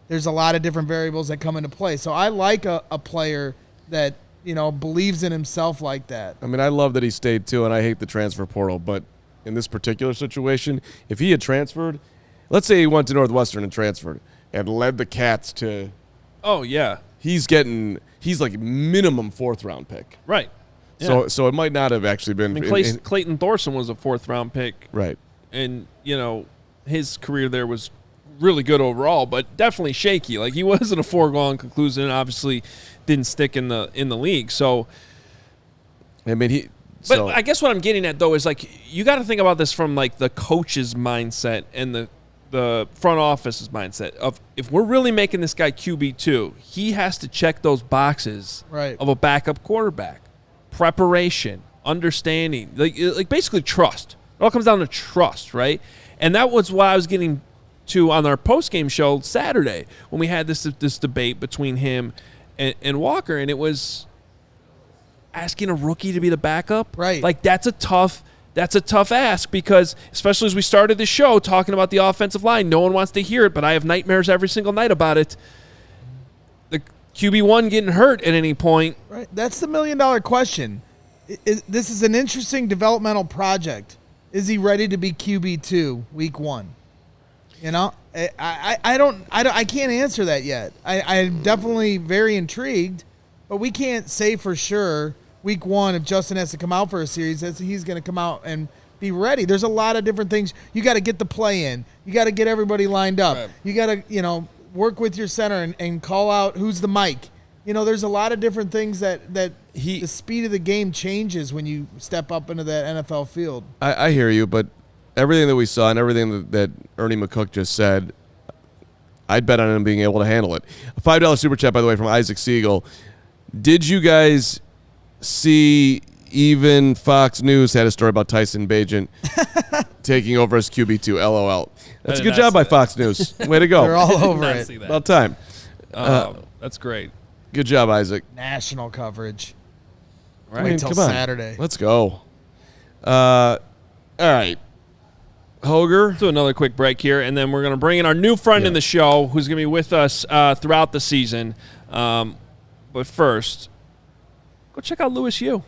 there's a lot of different variables that come into play. So I like a player that, believes in himself like that. I mean, I love that he stayed, too, and I hate the transfer portal. But in this particular situation, if he had transferred, let's say he went to Northwestern and transferred and led the Cats to – oh, yeah. He's minimum fourth-round pick. Right. Yeah. So it might not have actually been – I mean, Clayton Thorson was a fourth-round pick. Right. And, his career there was – really good overall, but definitely shaky. He wasn't a foregone conclusion, and obviously didn't stick in the league. So, I mean, But I guess what I'm getting at, though, is like you got to think about this from like the coach's mindset and the front office's mindset of if we're really making this guy QB2, he has to check those boxes of a backup quarterback, preparation, understanding, like basically trust. It all comes down to trust, right? And that was what I was getting to on our post-game show Saturday when we had this debate between him and Walker, and it was asking a rookie to be the backup. Right. Like that's a tough ask because especially as we started the show talking about the offensive line, no one wants to hear it, but I have nightmares every single night about it. The QB1 getting hurt at any point. Right. That's the $1 million question. This is an interesting developmental project. Is he ready to be QB2 week 1? You know, I can't answer that yet. I'm definitely very intrigued, but we can't say for sure week 1 if Justin has to come out for a series that he's going to come out and be ready. There's a lot of different things. You got to get the play in. You got to get everybody lined up. Right. You got to, work with your center and call out who's the mic. There's a lot of different things that the speed of the game changes when you step up into that NFL field. I hear you, but everything that we saw and everything that Ernie McCook just said, I'd bet on him being able to handle it. A $5 super chat, by the way, from Isaac Siegel. Did you guys see even Fox News had a story about Tyson Bagent taking over as QB2? LOL. That's a good job by Fox News. Way to go. They're all over it. About time. That's great. Good job, Isaac. National coverage. Right. Wait till Saturday. Let's go. All right. Hoger. Do another quick break here, and then we're going to bring in our new friend in the show who's going to be with us throughout the season. But first, go check out Lewis U.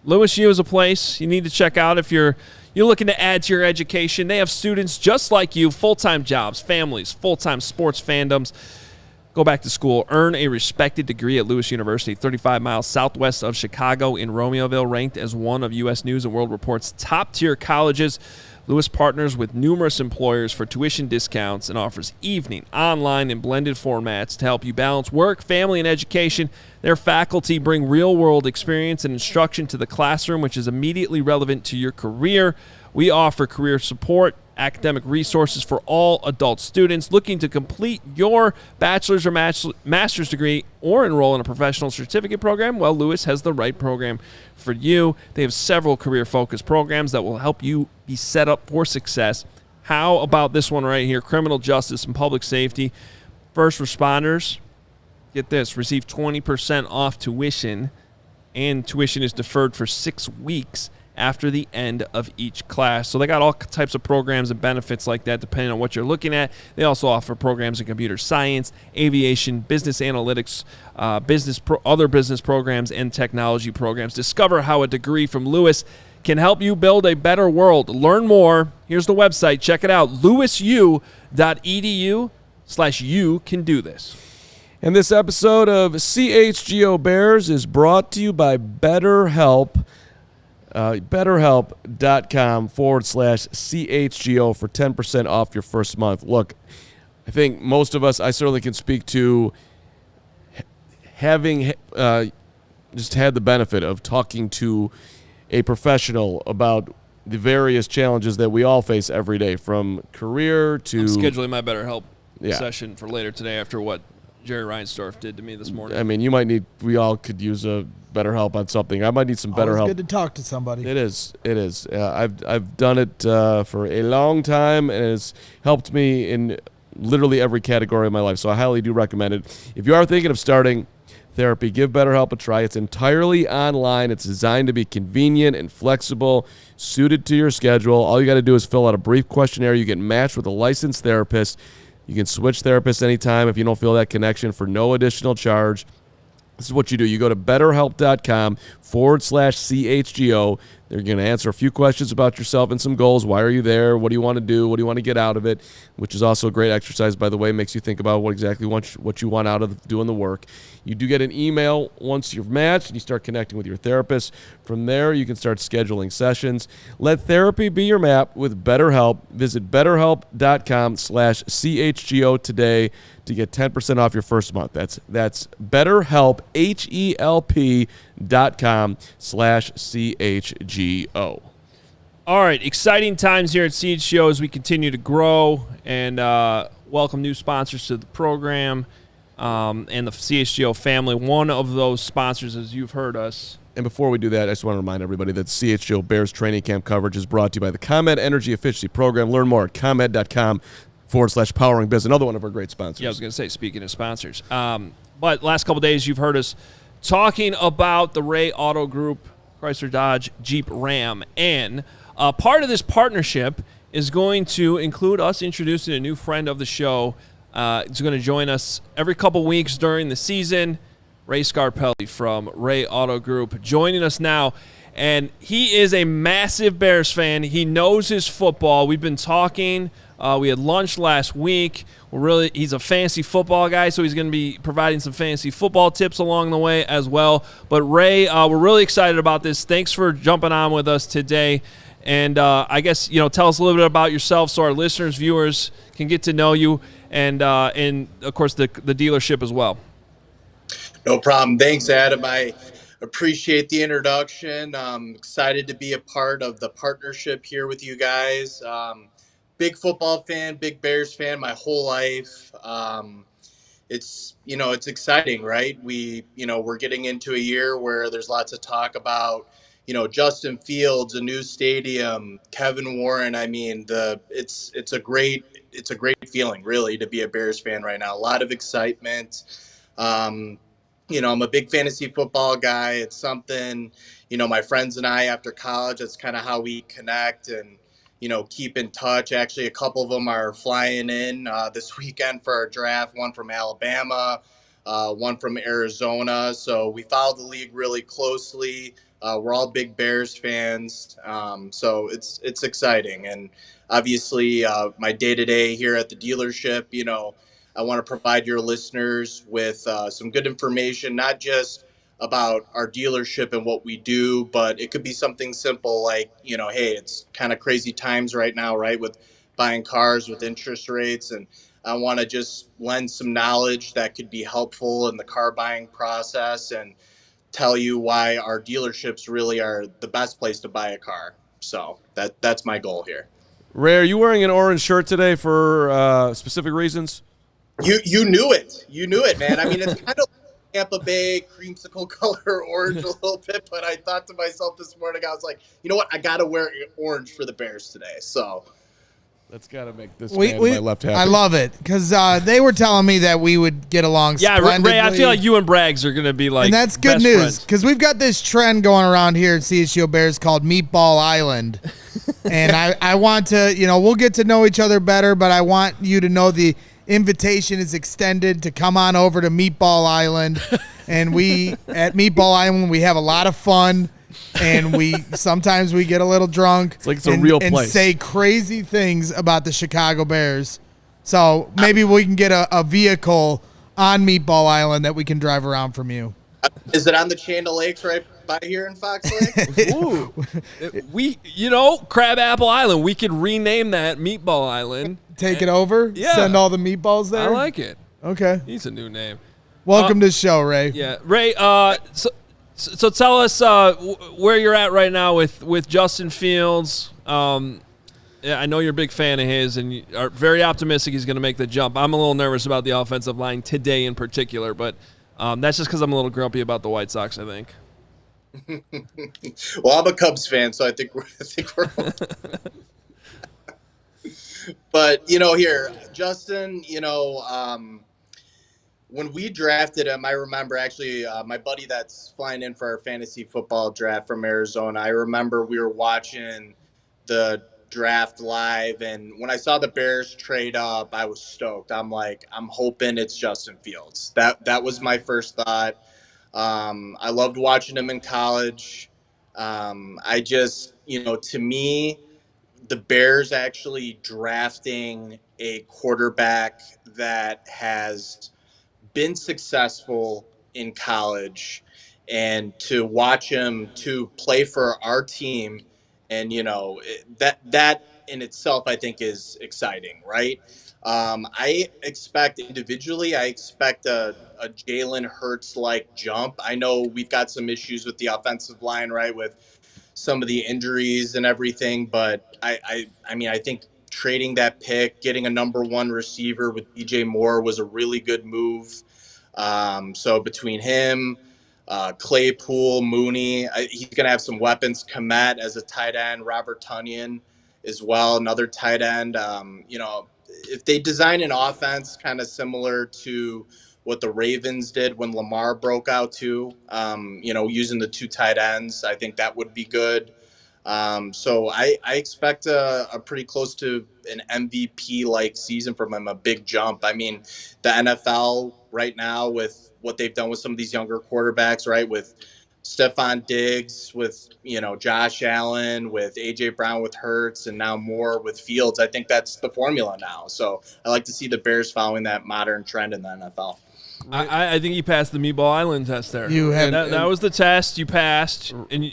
Lewis U is a place you need to check out if you're looking to add to your education. They have students just like you, full-time jobs, families, full-time sports fandoms. Go back to school, earn a respected degree at Lewis University, 35 miles southwest of Chicago in Romeoville, ranked as one of U.S. News & World Report's top-tier colleges. Lewis partners with numerous employers for tuition discounts and offers evening, online, and blended formats to help you balance work, family, and education. Their faculty bring real-world experience and instruction to the classroom, which is immediately relevant to your career. We offer career support, academic resources for all adult students looking to complete your bachelor's or master's degree or enroll in a professional certificate program. Well, Lewis has the right program for you. They have several career-focused programs that will help you be set up for success. How about this one right here? Criminal justice and public safety. First responders, get this, receive 20% off tuition, and tuition is deferred for 6 weeks after the end of each class. So they got all types of programs and benefits like that depending on what you're looking at. They also offer programs in computer science, aviation, business analytics, other business programs, and technology programs. Discover how a degree from Lewis can help you build a better world. Learn more. Here's the website. Check it out, lewisu.edu/you can do this. And this episode of CHGO Bears is brought to you by BetterHelp. BetterHelp.com/CHGO for 10% off your first month. Look, I think most of us, I certainly can speak to having just had the benefit of talking to a professional about the various challenges that we all face every day, from career to... I'm scheduling my BetterHelp session for later today after what Jerry Reinsdorf did to me this morning. I mean, we all could use a BetterHelp on something. I might need some BetterHelp. It's good to talk to somebody. It is. I've done it for a long time, and it's helped me in literally every category of my life. So I highly do recommend it. If you are thinking of starting therapy, give BetterHelp a try. It's entirely online. It's designed to be convenient and flexible, suited to your schedule. All you got to do is fill out a brief questionnaire. You get matched with a licensed therapist. You can switch therapists anytime if you don't feel that connection for no additional charge. This is what you do. You go to BetterHelp.com/CHGO. They're going to answer a few questions about yourself and some goals. Why are you there? What do you want to do? What do you want to get out of it? Which is also a great exercise, by the way. Makes you think about what you want out of doing the work. You do get an email once you're matched and you start connecting with your therapist. From there, you can start scheduling sessions. Let therapy be your map with BetterHelp. Visit BetterHelp.com/CHGO today to get 10% off your first month. That's BetterHelp, sportsbook.com/CHGO. All right, exciting times here at CHGO as we continue to grow and welcome new sponsors to the program and the CHGO family. One of those sponsors, as you've heard us. And before we do that, I just want to remind everybody that CHGO Bears training camp coverage is brought to you by the ComEd Energy Efficiency Program. Learn more at ComEd.com/powering biz. Another one of our great sponsors. Yeah, I was going to say, speaking of sponsors. But last couple days, you've heard us talking about the Ray Auto Group, Chrysler, Dodge, Jeep, Ram. And part of this partnership is going to include us introducing a new friend of the show. It's going to join us every couple weeks during the season. Ray Scarpelli from Ray Auto Group joining us now. And he is a massive Bears fan. He knows his football. We've been talking. We had lunch last week. He's a fantasy football guy, so he's going to be providing some fantasy football tips along the way as well. But Ray, we're really excited about this. Thanks for jumping on with us today. And I guess, tell us a little bit about yourself so our listeners, viewers can get to know you and of course, the dealership as well. No problem. Thanks, Adam. I appreciate the introduction. I'm excited to be a part of the partnership here with you guys. Big football fan, big Bears fan my whole life. It's exciting, right? We're getting into a year where there's lots of talk about, Justin Fields, a new stadium, Kevin Warren. I mean, it's a great feeling, really, to be a Bears fan right now. A lot of excitement. I'm a big fantasy football guy. It's something, my friends and I after college, that's kind of how we connect and, keep in touch. Actually, a couple of them are flying in this weekend for our draft, one from Alabama, one from Arizona. So we follow the league really closely. We're all big Bears fans. So it's exciting. And obviously my day-to-day here at the dealership, I want to provide your listeners with some good information, not just about our dealership and what we do, but it could be something simple like, hey, it's kind of crazy times right now, right, with buying cars with interest rates. And I want to just lend some knowledge that could be helpful in the car buying process and tell you why our dealerships really are the best place to buy a car. So that's my goal here. Ray, are you wearing an orange shirt today for specific reasons? You knew it. You knew it, man. I mean, it's kind of Tampa Bay creamsicle color orange a little bit, but I thought to myself this morning, I was like, you know what? I got to wear orange for the Bears today. So that's got to make this man to my left happy. I love it because they were telling me that we would get along splendidly. Ray, I feel like you and Braggs are going to be like and that's good news because we've got this trend going around here at CHGO Bears called Meatball Island. And I want to, we'll get to know each other better, but I want you to know the invitation is extended to come on over to Meatball Island. And we, at Meatball Island, we have a lot of fun. And sometimes we get a little drunk. It's like it's a real place. And say crazy things about the Chicago Bears. So maybe we can get a vehicle on Meatball Island that we can drive around from you. Is it on the Chain of Lakes right by here in Fox Lake? Ooh. Crabapple Island. We could rename that Meatball Island. Take it over? Yeah. Send all the meatballs there? I like it. Okay. He's a new name. Welcome to the show, Ray. Yeah. Ray, so tell us where you're at right now with Justin Fields. I know you're a big fan of his and you are very optimistic he's going to make the jump. I'm a little nervous about the offensive line today in particular, but that's just because I'm a little grumpy about the White Sox, I think. Well, I'm a Cubs fan, so I think we're But, here, Justin, when we drafted him, I remember actually my buddy that's flying in for our fantasy football draft from Arizona, I remember we were watching the draft live, and when I saw the Bears trade up, I was stoked. I'm like, I'm hoping it's Justin Fields. That was my first thought. I loved watching him in college. I just, to me, the Bears actually drafting a quarterback that has been successful in college and to watch him to play for our team and, that in itself, I think, is exciting, right? I expect individually, I expect a Jalen Hurts-like jump. I know we've got some issues with the offensive line, right, with some of the injuries and everything, but I mean, I think trading that pick, getting a number one receiver with DJ Moore was a really good move. So between him, Claypool, Mooney, he's going to have some weapons. Komet as a tight end, Robert Tonyan as well, another tight end. If they design an offense kind of similar to what the Ravens did when Lamar broke out too, using the 2 tight ends, I think that would be good. So I expect a pretty close to an MVP-like season from him, a big jump. I mean, the NFL right now with what they've done with some of these younger quarterbacks, right, with Stephon Diggs, with, Josh Allen, with A.J. Brown, with Hurts, and now Moore with Fields, I think that's the formula now. So I like to see the Bears following that modern trend in the NFL. I think you passed the Meatball Island test there. You had that was the test. You passed, and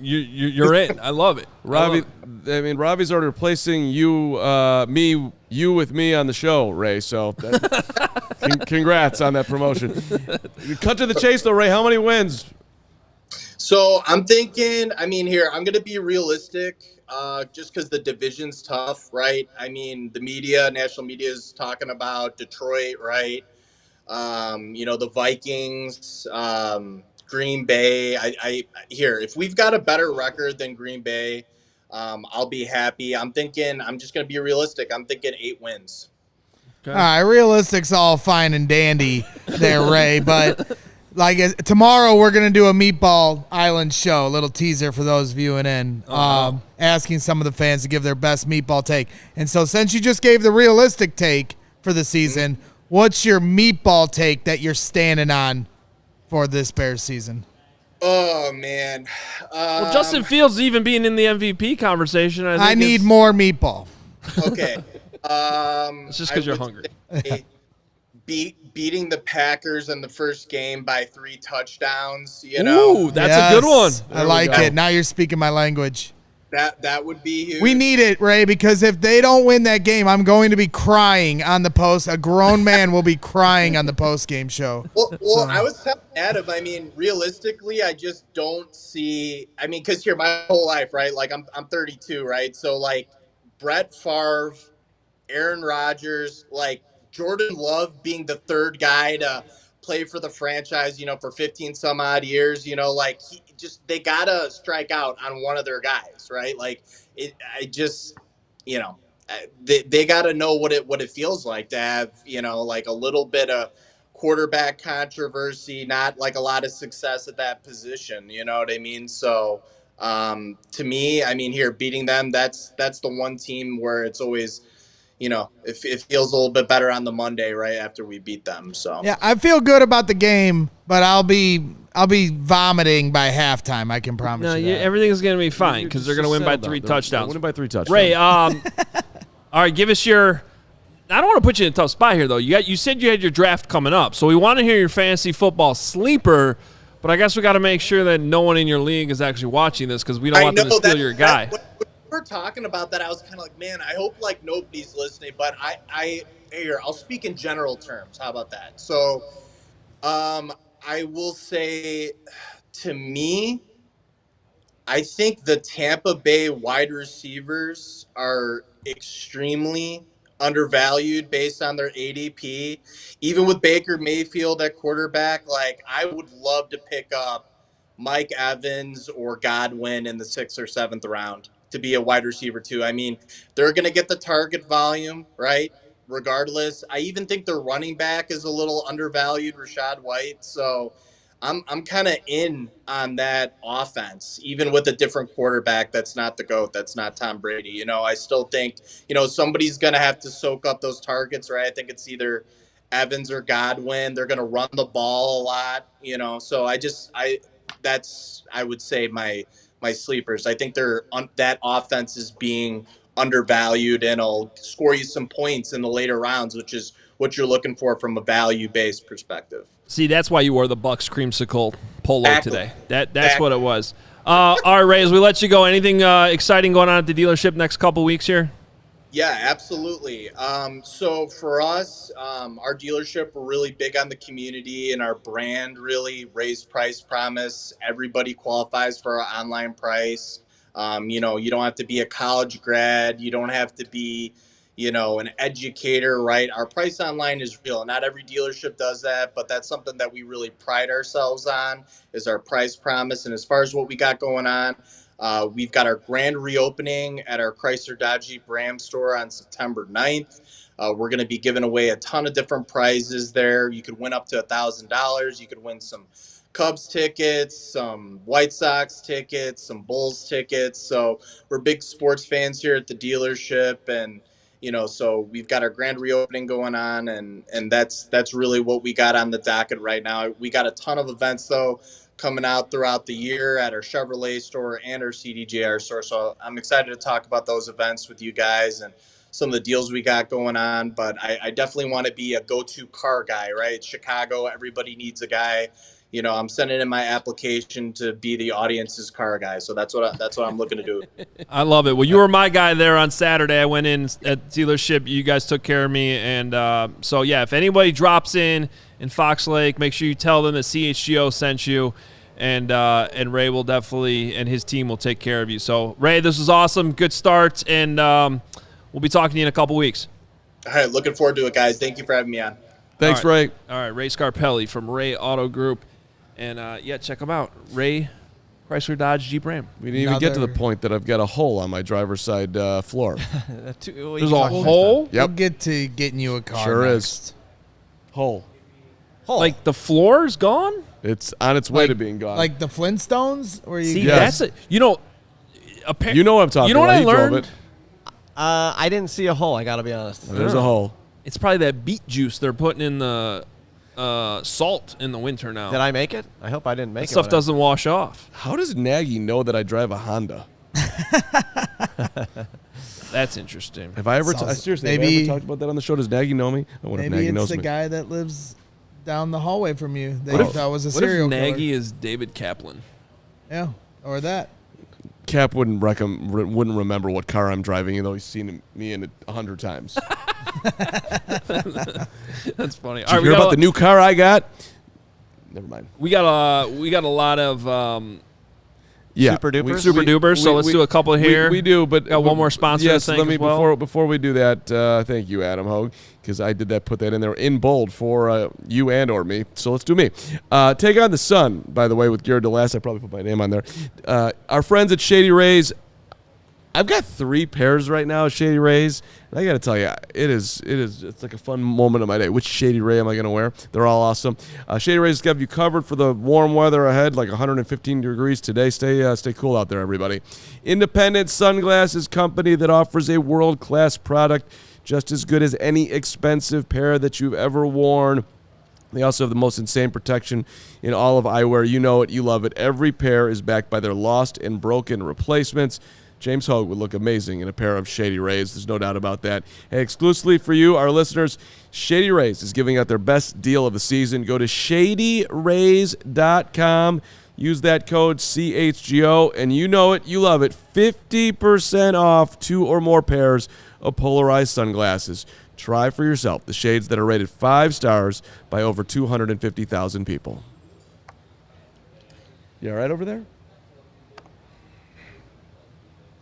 you're in. I love it, Robbie. Robbie's already replacing you with me on the show, Ray. So, congrats on that promotion. Cut to the chase, though, Ray. How many wins? So I'm thinking. I'm going to be realistic. Just because the division's tough, right? I mean, the national media is talking about Detroit, right? The Vikings, Green Bay. If we've got a better record than Green Bay, I'll be happy. I'm just going to be realistic. I'm thinking 8 wins. Okay. All right, realistic's all fine and dandy there, Ray, but tomorrow we're going to do a Meatball Island show, a little teaser for those viewing in, asking some of the fans to give their best meatball take. And so since you just gave the realistic take for the season, what's your meatball take that you're standing on for this Bears season? Oh, man. Well, Justin Fields even being in the MVP conversation. I need more meatball. Okay. It's just because you're hungry. Beating the Packers in the first game by 3 touchdowns. Ooh, that's a good one. I like it. Now you're speaking my language. That would be huge. We need it, Ray, because if they don't win that game, I'm going to be crying on the post. A grown man will be crying on the post-game show. Well, I was telling Adam, realistically, I just don't see – because here, my whole life, right, I'm 32, right? So, Brett Favre, Aaron Rodgers, Jordan Love being the third guy to play for the franchise, for 15 some odd years, they gotta strike out on one of their guys, right? They gotta know what it feels like to have, a little bit of quarterback controversy, not a lot of success at that position. You know what I mean? So to me, here beating them, that's the one team where it's always, it feels a little bit better on the Monday right after we beat them. So yeah, I feel good about the game, but I'll be vomiting by halftime. I can promise you that. Everything's gonna be fine because they're gonna win by 3 touchdowns. Winning by 3 touchdowns. Ray, all right, give us your. I don't want to put you in a tough spot here though. You said you had your draft coming up, so we want to hear your fantasy football sleeper. But I guess we got to make sure that no one in your league is actually watching this because we don't want them to steal your guy. We're talking about that, I was kind of like, man, I hope nobody's listening, but I'll speak in general terms. How about that? So, I will say, to me, I think the Tampa Bay wide receivers are extremely undervalued based on their ADP. Even with Baker Mayfield at quarterback, I would love to pick up Mike Evans or Godwin in the 6th or 7th round to be a wide receiver too. They're going to get the target volume, right? Regardless. I even think their running back is a little undervalued, Rashad White. So I'm kind of in on that offense, even with a different quarterback. That's not the GOAT. That's not Tom Brady. I still think, somebody's going to have to soak up those targets, right? I think it's either Evans or Godwin. They're going to run the ball a lot, so I would say my sleepers. I think that offense is being undervalued and it'll score you some points in the later rounds, which is what you're looking for from a value-based perspective. See, that's why you wore the Bucks creamsicle polo today. That's what it was. All right, Ray, as we let you go, anything exciting going on at the dealership next couple weeks here? Yeah, absolutely. So for us, our dealership, we're really big on the community and our brand, really raised price promise. Everybody qualifies for our online price. You don't have to be a college grad. You don't have to be, an educator, right? Our price online is real. Not every dealership does that, but that's something that we really pride ourselves on is our price promise. And as far as what we got going on, we've got our grand reopening at our Chrysler Dodge Jeep Ram store on September 9th. We're going to be giving away a ton of different prizes there. You could win up to $1,000. You could win some Cubs tickets, some White Sox tickets, some Bulls tickets. So we're big sports fans here at the dealership, and so we've got our grand reopening going on, and that's really what we got on the docket right now. We got a ton of events though coming out throughout the year at our Chevrolet store and our CDJR store. So I'm excited to talk about those events with you guys and some of the deals we got going on. But I definitely want to be a go-to car guy, right? Chicago, everybody needs a guy. I'm sending in my application to be the audience's car guy. So that's what I'm looking to do. I love it. Well, you were my guy there on Saturday. I went in at dealership. You guys took care of me. And so, yeah, if anybody drops in Fox Lake, make sure you tell them that CHGO sent you. And Ray will definitely, and his team will take care of you. So, Ray, this was awesome. Good start. And we'll be talking to you in a couple weeks. All right. Looking forward to it, guys. Thank you for having me on. Thanks, Ray. Ray. All right. Ray Scarpelli from Ray Auto Group. And, check them out. Ray, Chrysler, Dodge, Jeep, Ram. We didn't even get to the point that I've got a hole on my driver's side floor. There's a hole? We'll Yep. get to getting you a car Sure next. is. Hole. Like the floor's gone? It's on its way to being gone. Like the Flintstones? Where you See, Yes. that's it. You know what I'm talking about. You know what I He drove learned? it. I didn't see a hole, I got to be honest. There's a hole. It's probably that beet juice they're putting in the salt in the winter now. Did I make it? I hope I didn't make that it. stuff doesn't wash off. How does Nagy know that I drive a Honda? That's interesting. Have I ever seriously have I Maybe- ever talked about that on the show? Does Nagy know me? I wonder if Maybe Nagy it's knows the me. guy that lives down the hallway from you that What you if- thought was a What serial if killer. Nagy is David Kaplan? Yeah, or that. Cap wouldn't remember what car I'm driving, even though he's seen me in it 100 times. That's funny. Did you hear about the new car I got? Never mind. We got a lot of Super dupers? Super dupers, so let's do a couple here. We do, but Got one more sponsor Yes, thing let me as well. before we do that. Thank you, Adam Hoge, because I did that. Put that in there in bold for you and or me. So let's do me. Take on the Sun, by the way, with Garrett DeLass. I probably put my name on there. Our friends at Shady Rays. I've got 3 pairs right now at Shady Rays. And I got to tell you, it's like a fun moment of my day. Which Shady Ray am I going to wear? They're all awesome. Shady Rays have you covered for the warm weather ahead, like 115 degrees today. Stay cool out there, everybody. Independent sunglasses company that offers a world-class product, just as good as any expensive pair that you've ever worn. They also have the most insane protection in all of eyewear. You know it. You love it. Every pair is backed by their lost and broken replacements. James Hoge would look amazing in a pair of Shady Rays. There's no doubt about that. Hey, exclusively for you, our listeners, Shady Rays is giving out their best deal of the season. Go to shadyrays.com. Use that code CHGO, and you know it. You love it. 50% off 2 or more pairs of polarized sunglasses. Try for yourself the shades that are rated 5 stars by over 250,000 people. You all right over there?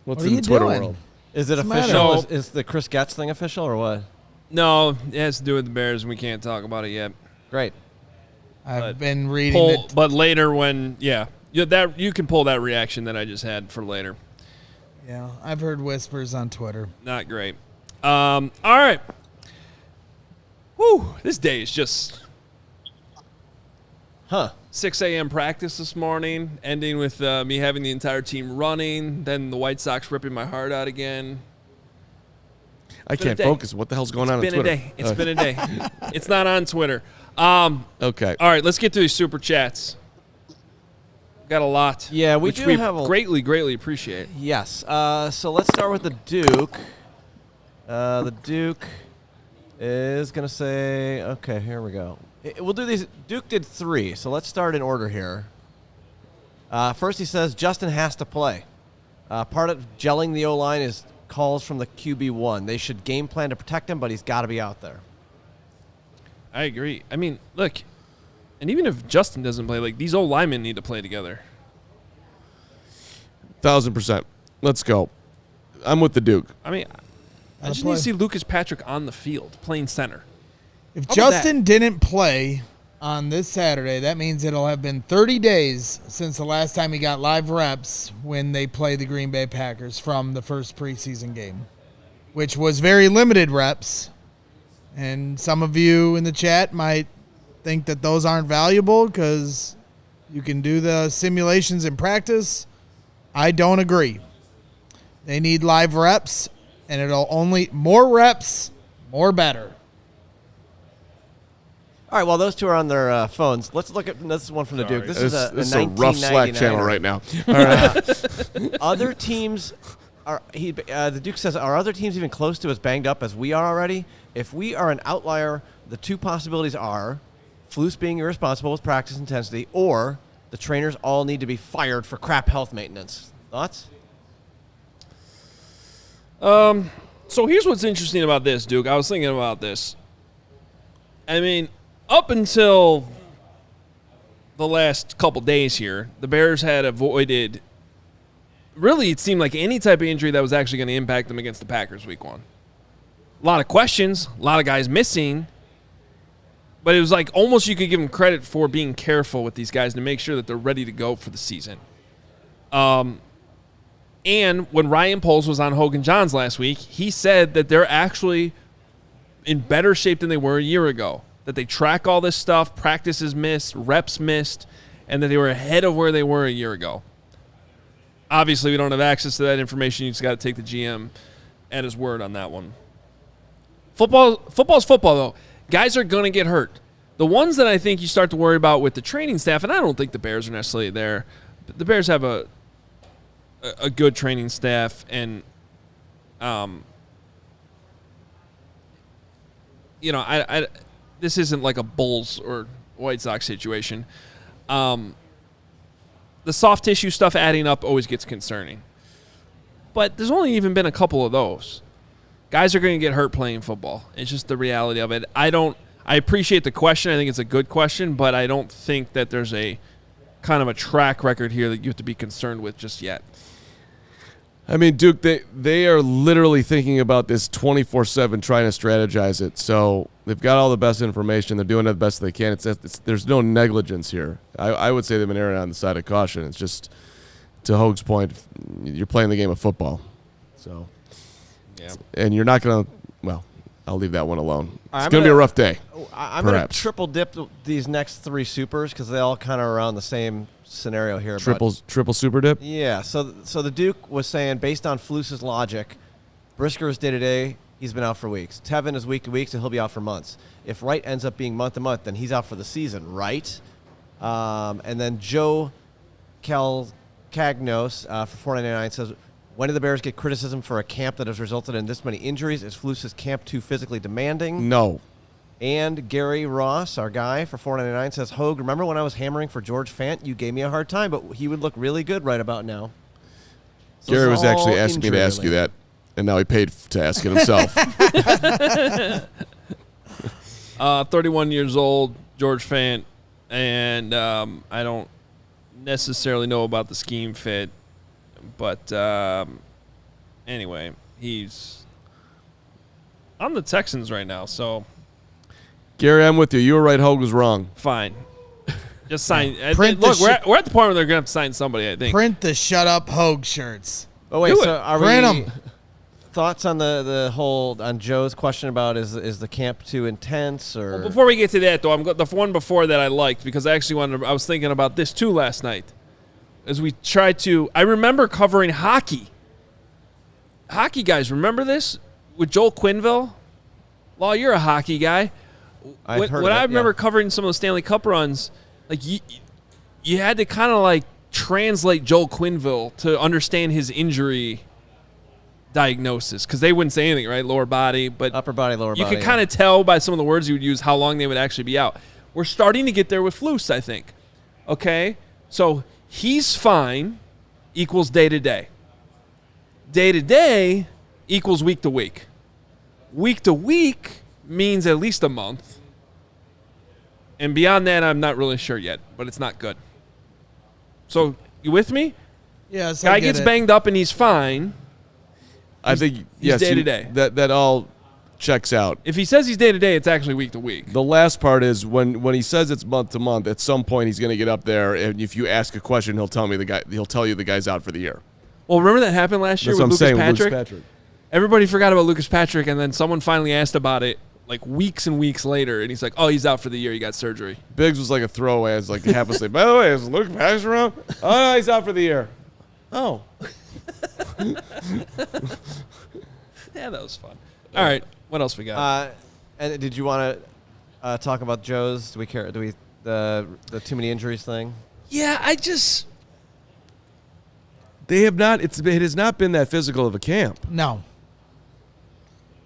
What's What are in you the Twitter doing? world? Is it What's the official? matter? Is the Chris Getz thing official or what? No, it has to do with the Bears, and we can't talk about it yet. Great. I've been reading But later, when that you can pull that reaction that I just had for later. Yeah, I've heard whispers on Twitter. Not great. All right. Whew, this day is just 6 a.m. practice this morning, ending with me having the entire team running, then the White Sox ripping my heart out again. I can't focus. What the hell's going on It's on been Twitter? a day. It's been a day. It's not on Twitter. Okay. All right, let's get to these super chats. Got a lot. Yeah, we which do we have a greatly appreciate. Yes. So let's start with the Duke. The Duke is going to say, okay, here we go. We'll do these. Duke did 3, so let's start in order here. First he says Justin has to play. Part of gelling the O-line is calls from the QB1. They should game plan to protect him, but he's got to be out there. I agree. I mean, look, and even if Justin doesn't play, like, these old linemen need to play together. 1,000%. Let's go. I'm with the Duke. I mean, I just need to see Lucas Patrick on the field playing center. If Justin didn't play on this Saturday, that means it'll have been 30 days since the last time he got live reps when they played the Green Bay Packers from the first preseason game, which was very limited reps. And some of you in the chat might think that those aren't valuable because you can do the simulations in practice. I don't agree. They need live reps, and it'll only more reps, more better. All right, while those two are on their phones, let's look at this one from the Duke. This is a rough Slack channel right now. All right. Other teams the Duke says, are other teams even close to as banged up as we are already? If we are an outlier, the two possibilities are Flus being irresponsible with practice intensity, or the trainers all need to be fired for crap health maintenance. Thoughts? So here's what's interesting about this, Duke. I was thinking about this. I mean, up until the last couple days here, the Bears had avoided, really it seemed like any type of injury that was actually going to impact them against the Packers week 1. A lot of questions, a lot of guys missing, but it was like almost you could give them credit for being careful with these guys to make sure that they're ready to go for the season. And when Ryan Poles was on Hoge and Johns last week, he said that they're actually in better shape than they were a year ago, that they track all this stuff, practices missed, reps missed, and that they were ahead of where they were a year ago. Obviously, we don't have access to that information. You just got to take the GM at his word on that one. Football's football, though. Guys are going to get hurt. The ones that I think you start to worry about with the training staff, and I don't think the Bears are necessarily there, but the Bears have a good training staff, and this isn't like a Bulls or White Sox situation. The soft tissue stuff adding up always gets concerning. But there's only even been a couple of those. Guys are going to get hurt playing football. It's just the reality of it. I appreciate the question. I think it's a good question, but I don't think that there's a kind of a track record here that you have to be concerned with just yet. I mean, Duke, they are literally thinking about this 24/7, trying to strategize it. So they've got all the best information. They're doing it the best they can. There's no negligence here. I would say they've been erring on the side of caution. It's just, to Hoge's point, you're playing the game of football. So, yeah. And you're not going to, well, I'll leave that one alone. It's going to be a rough day. I'm going to triple dip these next 3 supers because they all kind of are around the same scenario here. Triple super dip? Yeah. So the Duke was saying, based on Flus's logic, Brisker is day-to-day. He's been out for weeks. Tevin is week-to-week, so he'll be out for months. If Wright ends up being month-to-month, then he's out for the season, right? And then Joe Calcagnos for $4.99 says, when did the Bears get criticism for a camp that has resulted in this many injuries? Is Flus's camp too physically demanding? No. And Gary Ross, our guy, for $4.99 says, Hoge, remember when I was hammering for George Fant? You gave me a hard time, but he would look really good right about now. So Gary was actually asking me to ask you that, and now he paid to ask it himself. 31 years old, George Fant, and I don't necessarily know about the scheme fit, but anyway, he's on the Texans right now, so... Gary, I'm with you. You were right. Hoge was wrong. Fine. Just sign. Look, we're at the point where they're going to have to sign somebody, I think. Print the Shut Up Hoge shirts. Oh, wait. So are Print them. Thoughts on the whole, on Joe's question about is the camp too intense? Or well, before we get to that, though, the one before that I liked because I was thinking about this too last night. As we tried to, I remember covering hockey. Hockey guys, remember this? With Joel Quenneville? Law, you're a hockey guy. I remember covering some of the Stanley Cup runs, like you had to kind of like translate Joel Quenneville to understand his injury diagnosis because they wouldn't say anything, right? Lower body, but upper body, lower body. You could kind of tell by some of the words he would use how long they would actually be out. We're starting to get there with Flus, I think. Okay, so he's fine equals day to day. Day to day equals week to week. Week to week means at least a month. And beyond that, I'm not really sure yet, but it's not good. So, you with me? Yes, Guy gets banged up and he's fine. I think he's day to day. That all checks out. If he says he's day to day, it's actually week to week. The last part is when he says it's month to month. At some point, he's going to get up there, and if you ask a question, he'll tell you the guy's out for the year. Well, remember that happened last year with Lucas Patrick? Everybody forgot about Lucas Patrick, and then someone finally asked about it like weeks and weeks later, and he's like, "Oh, he's out for the year. He got surgery." Biggs was like a throwaway. It's like half a sleep. By the way, is Lucas Patrick around? Oh, no, he's out for the year. Oh. Yeah, that was fun. All right, what else we got? And did you want to talk about Joe's? Do we care? Do we the too many injuries thing? Yeah, They have not. It has not been that physical of a camp. No.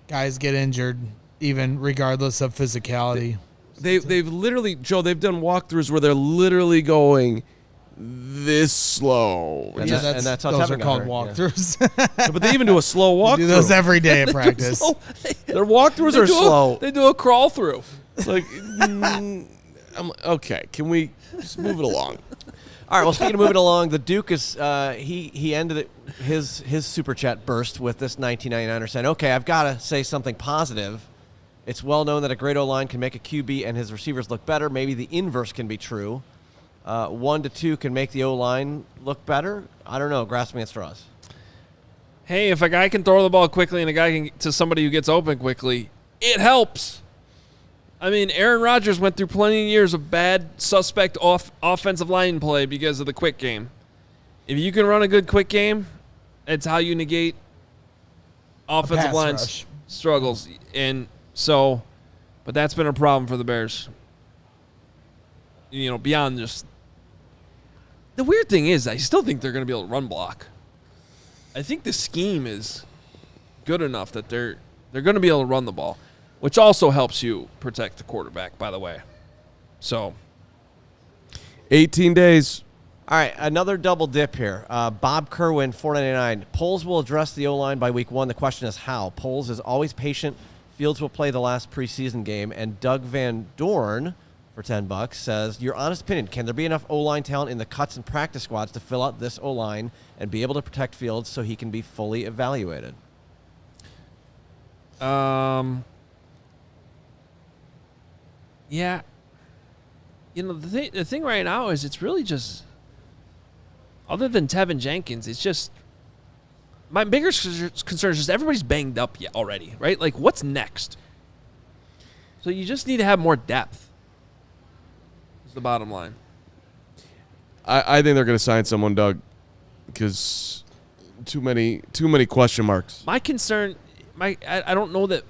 Guys get injured, even regardless of physicality. They've literally, Joe. They've done walkthroughs where they're literally going this slow. And that's how those Tevin are got called hurt, walkthroughs. Yeah. But they even do a slow walkthrough. Do those every day at practice. Their walkthroughs are slow. They do a crawl through. It's like, okay, can we just move it along? All right. Well, speaking of moving along, the Duke is he ended his super chat burst with this 1999er saying, "Okay, I've got to say something positive. It's well known that a great O-line can make a QB and his receivers look better. Maybe the inverse can be true. 1 to 2 can make the O-line look better. I don't know. Grasping at straws. Hey, if a guy can throw the ball quickly and a guy can to somebody who gets open quickly, it helps. I mean, Aaron Rodgers went through plenty of years of bad, suspect offensive line play because of the quick game. If you can run a good quick game, it's how you negate offensive line struggles. And so, but that's been a problem for the Bears. You know, beyond just the weird thing is, I still think they're going to be able to run block. I think the scheme is good enough that they're going to be able to run the ball, which also helps you protect the quarterback, by the way. So, 18 days. All right, another double dip here. Bob Kerwin, $4.99. Poles will address the O-line by week 1. The question is how. Poles is always patient. Fields will play the last preseason game. And Doug Van Dorn, for $10, says, your honest opinion, can there be enough O-line talent in the cuts and practice squads to fill out this O-line and be able to protect Fields so he can be fully evaluated? Yeah. You know, the thing right now is it's really just, other than Tevin Jenkins, it's just, my bigger concern is just everybody's banged up yet already, right? Like, what's next? So you just need to have more depth. Is the bottom line. I think they're going to sign someone, Doug, because too many question marks. My concern, I don't know that.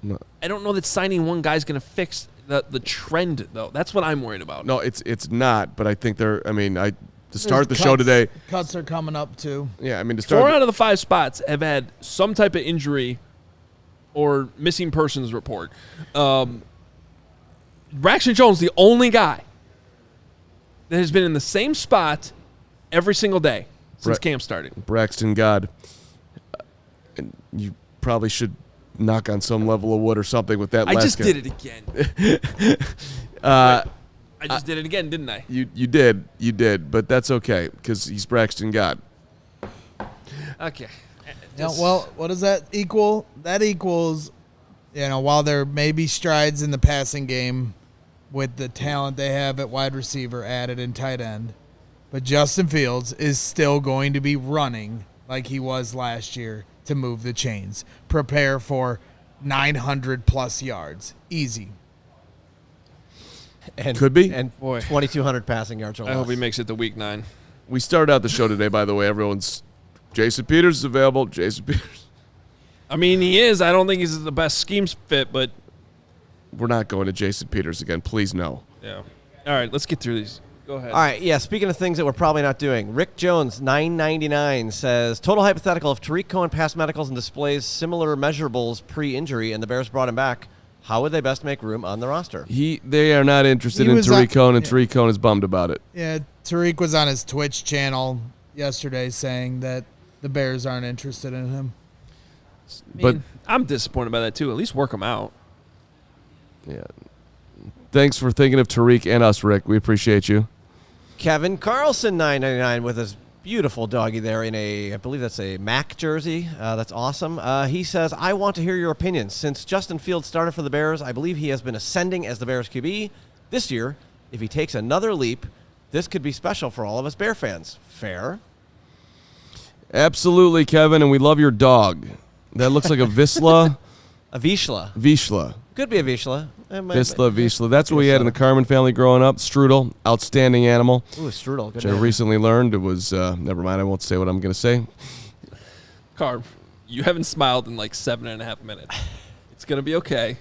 No. I don't know that signing one guy's going to fix the trend, though. That's what I'm worried about. No, it's not. But I think they're. I mean, to start the show today. Cuts are coming up too. Yeah, I mean, to start 4 out of the 5 spots have had some type of injury or missing persons report. Braxton Jones, the only guy that has been in the same spot every single day since camp started. Braxton God. And you probably should knock on some level of wood or something with that. I just did it again. I just did it again, didn't I? You did, but that's okay because he's Braxton God. Okay. Yeah, well, what does that equal? That equals, while there may be strides in the passing game with the talent they have at wide receiver added in tight end, but Justin Fields is still going to be running like he was last year to move the chains. Prepare for 900-plus yards. Easy. And, could be. And 2,200 passing yards or less. I hope he makes it to week 9. We started out the show today, by the way. Everyone's Jason Peters is available. Jason Peters. I mean, he is. I don't think he's the best scheme fit, but we're not going to Jason Peters again. Please, no. Yeah. All right, let's get through these. Go ahead. All right, yeah, speaking of things that we're probably not doing, Rick Jones, $9.99, says, total hypothetical, if Tariq Cohen passed medicals and displays similar measurables pre-injury and the Bears brought him back, how would they best make room on the roster? They are not interested in Tariq Cohen, and Tariq Cohen is bummed about it. Yeah, Tariq was on his Twitch channel yesterday saying that the Bears aren't interested in him. But I'm disappointed by that too. At least work him out. Yeah. Thanks for thinking of Tariq and us, Rick. We appreciate you. Kevin Carlson, $9.99 with his beautiful doggy there in I believe that's a Mac jersey. That's awesome. He says, I want to hear your opinion. Since Justin Fields started for the Bears, I believe he has been ascending as the Bears QB. This year, if he takes another leap, this could be special for all of us Bear fans. Fair? Absolutely, Kevin, and we love your dog. That looks like a Vizsla. A Vizsla. Vizsla. Could be a Vizsla. Vizsla. That's what we had in the Carman family growing up. Strudel, outstanding animal. Ooh, Strudel. Good which I recently learned it was, never mind, I won't say what I'm going to say. Carb, you haven't smiled in like 7.5 minutes. It's going to be okay.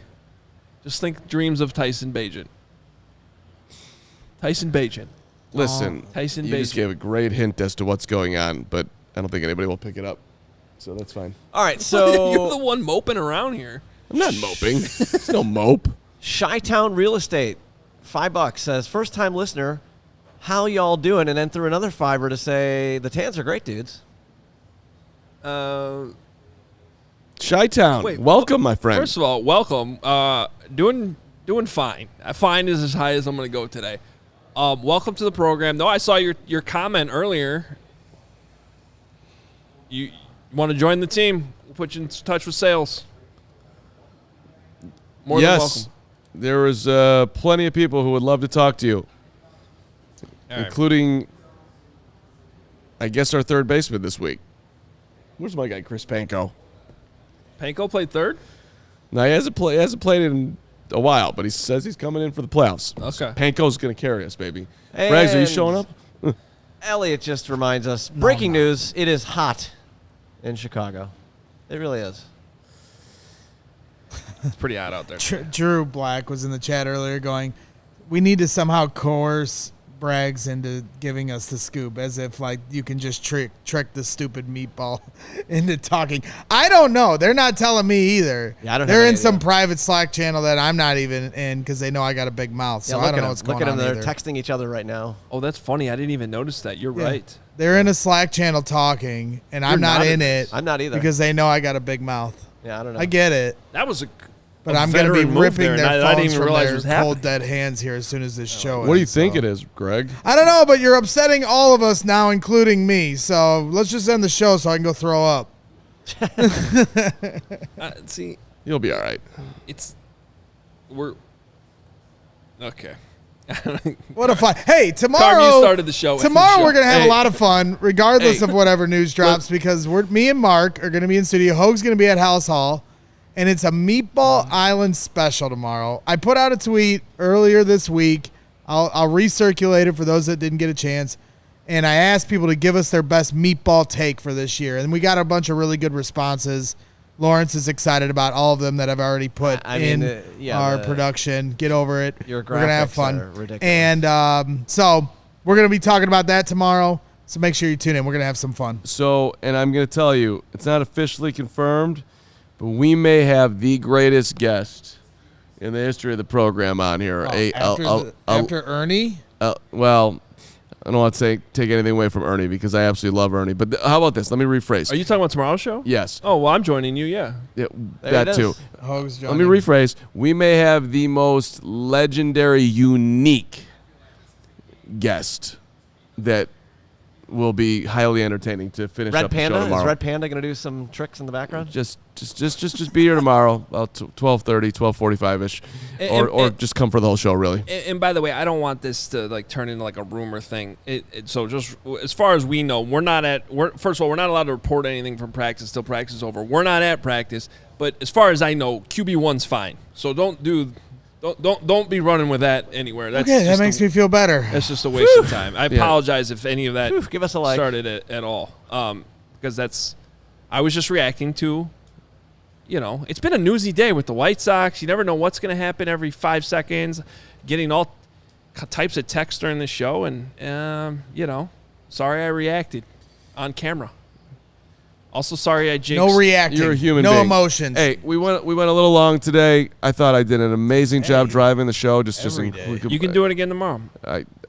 Just think dreams of Tyson Bagent. Tyson Bagent. Listen, Tyson you Bagent. just gave a great hint as to what's going on, but I don't think anybody will pick it up. So that's fine. All right, so you're the one moping around here. I'm not moping. It's no mope. Chi-Town Real Estate, $5 says, first-time listener, how y'all doing? And then threw another $5 to say, the Tans are great dudes. Chi-Town, Wait, welcome, my friend. First of all, welcome. Doing fine. Fine is as high as I'm going to go today. Welcome to the program. No, I saw your comment earlier. You want to join the team? We'll put you in touch with sales. More than welcome. There was plenty of people who would love to talk to you, including, I guess, our third baseman this week. Where's my guy, Chris Panko? Panko played third? No, he hasn't played in a while, but he says he's coming in for the playoffs. Okay. So Panko's going to carry us, baby. Braggs, are you showing up? Elliot just reminds us, breaking news, it is hot in Chicago. It really is. It's pretty hot out there. Drew Black was in the chat earlier going, we need to somehow coerce Braggs into giving us the scoop, as if like you can just trick the stupid meatball into talking. I don't know. They're not telling me either. Yeah, I don't. They're in some private Slack channel that I'm not even in because they know I got a big mouth. So I don't know what's going on. Look at them. They're texting each other right now. Oh, that's funny. I didn't even notice that. You're right. They're in a Slack channel talking, and I'm not in it. I'm not either because they know I got a big mouth. Yeah, I don't know. I get it. That was But I'm going to be ripping their I didn't phones even from realize their cold, dead hands here as soon as this show ends. What do you think it is, Greg? I don't know, but you're upsetting all of us now, including me. So let's just end the show so I can go throw up. See, You'll be all right. We're okay. What a fun. Hey, tomorrow. Carm, you started the show. Tomorrow we're going to have a lot of fun, regardless of whatever news drops, because me and Mark are going to be in studio. Hoge's going to be at House Hall. And it's a Meatball Island special tomorrow. I put out a tweet earlier this week. I'll recirculate it for those that didn't get a chance. And I asked people to give us their best meatball take for this year. And we got a bunch of really good responses. Lawrence is excited about all of them that I've already put in our production. Get over it. Your graphics we're going to have fun. are ridiculous. And so we're going to be talking about that tomorrow. So make sure you tune in. We're going to have some fun. So, and I'm going to tell you, it's not officially confirmed, but we may have the greatest guest in the history of the program on here. After Ernie? Well, I don't want to take anything away from Ernie because I absolutely love Ernie. But how about this? Let me rephrase. Are you talking about tomorrow's show? Yes. Oh, well, I'm joining you, yeah. That too. Hoge's Let me rephrase. We may have the most legendary, unique guest that will be highly entertaining to finish Red up Panda? the show tomorrow. Is Red Panda going to do some tricks in the background? Just be here tomorrow, about 12:30, 12:45ish, or just come for the whole show, really. And by the way, I don't want this to like turn into like a rumor thing. So just as far as we know, first of all, we're not allowed to report anything from practice till practice is over. We're not at practice, but as far as I know, QB1's fine. So don't be running with that anywhere. That's okay, that makes me feel better. That's just a waste of time. I apologize if any of that give us a like. started it at all. Because I was just reacting to, it's been a newsy day with the White Sox. You never know what's going to happen every 5 seconds. Getting all types of texts during the show, and sorry I reacted on camera. Also, sorry I jinxed. No reacting. You're a human being. No emotions. Hey, we went a little long today. I thought I did an amazing job driving the show. You can do it again tomorrow.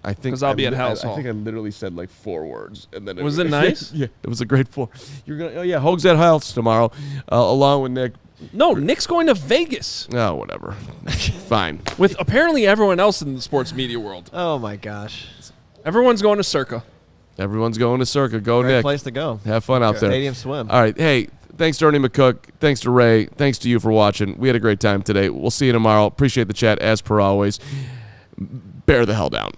I think 'Cause I'll be at House I Hall. think I literally said like 4 words, and then Was it nice? Yeah, it was a great 4. You're gonna. Oh yeah, Hoge's at House tomorrow, along with Nick. No, Nick's going to Vegas Oh, whatever. Fine. with apparently everyone else in the sports media world. Oh my gosh. Everyone's going to Circa. Everyone's going to Circa. Go, Great Nick. place to go. Have fun out there. Stadium swim. All right. Hey, thanks to Ernie McCook. Thanks to Ray. Thanks to you for watching. We had a great time today. We'll see you tomorrow. Appreciate the chat as per always. Bear the hell down.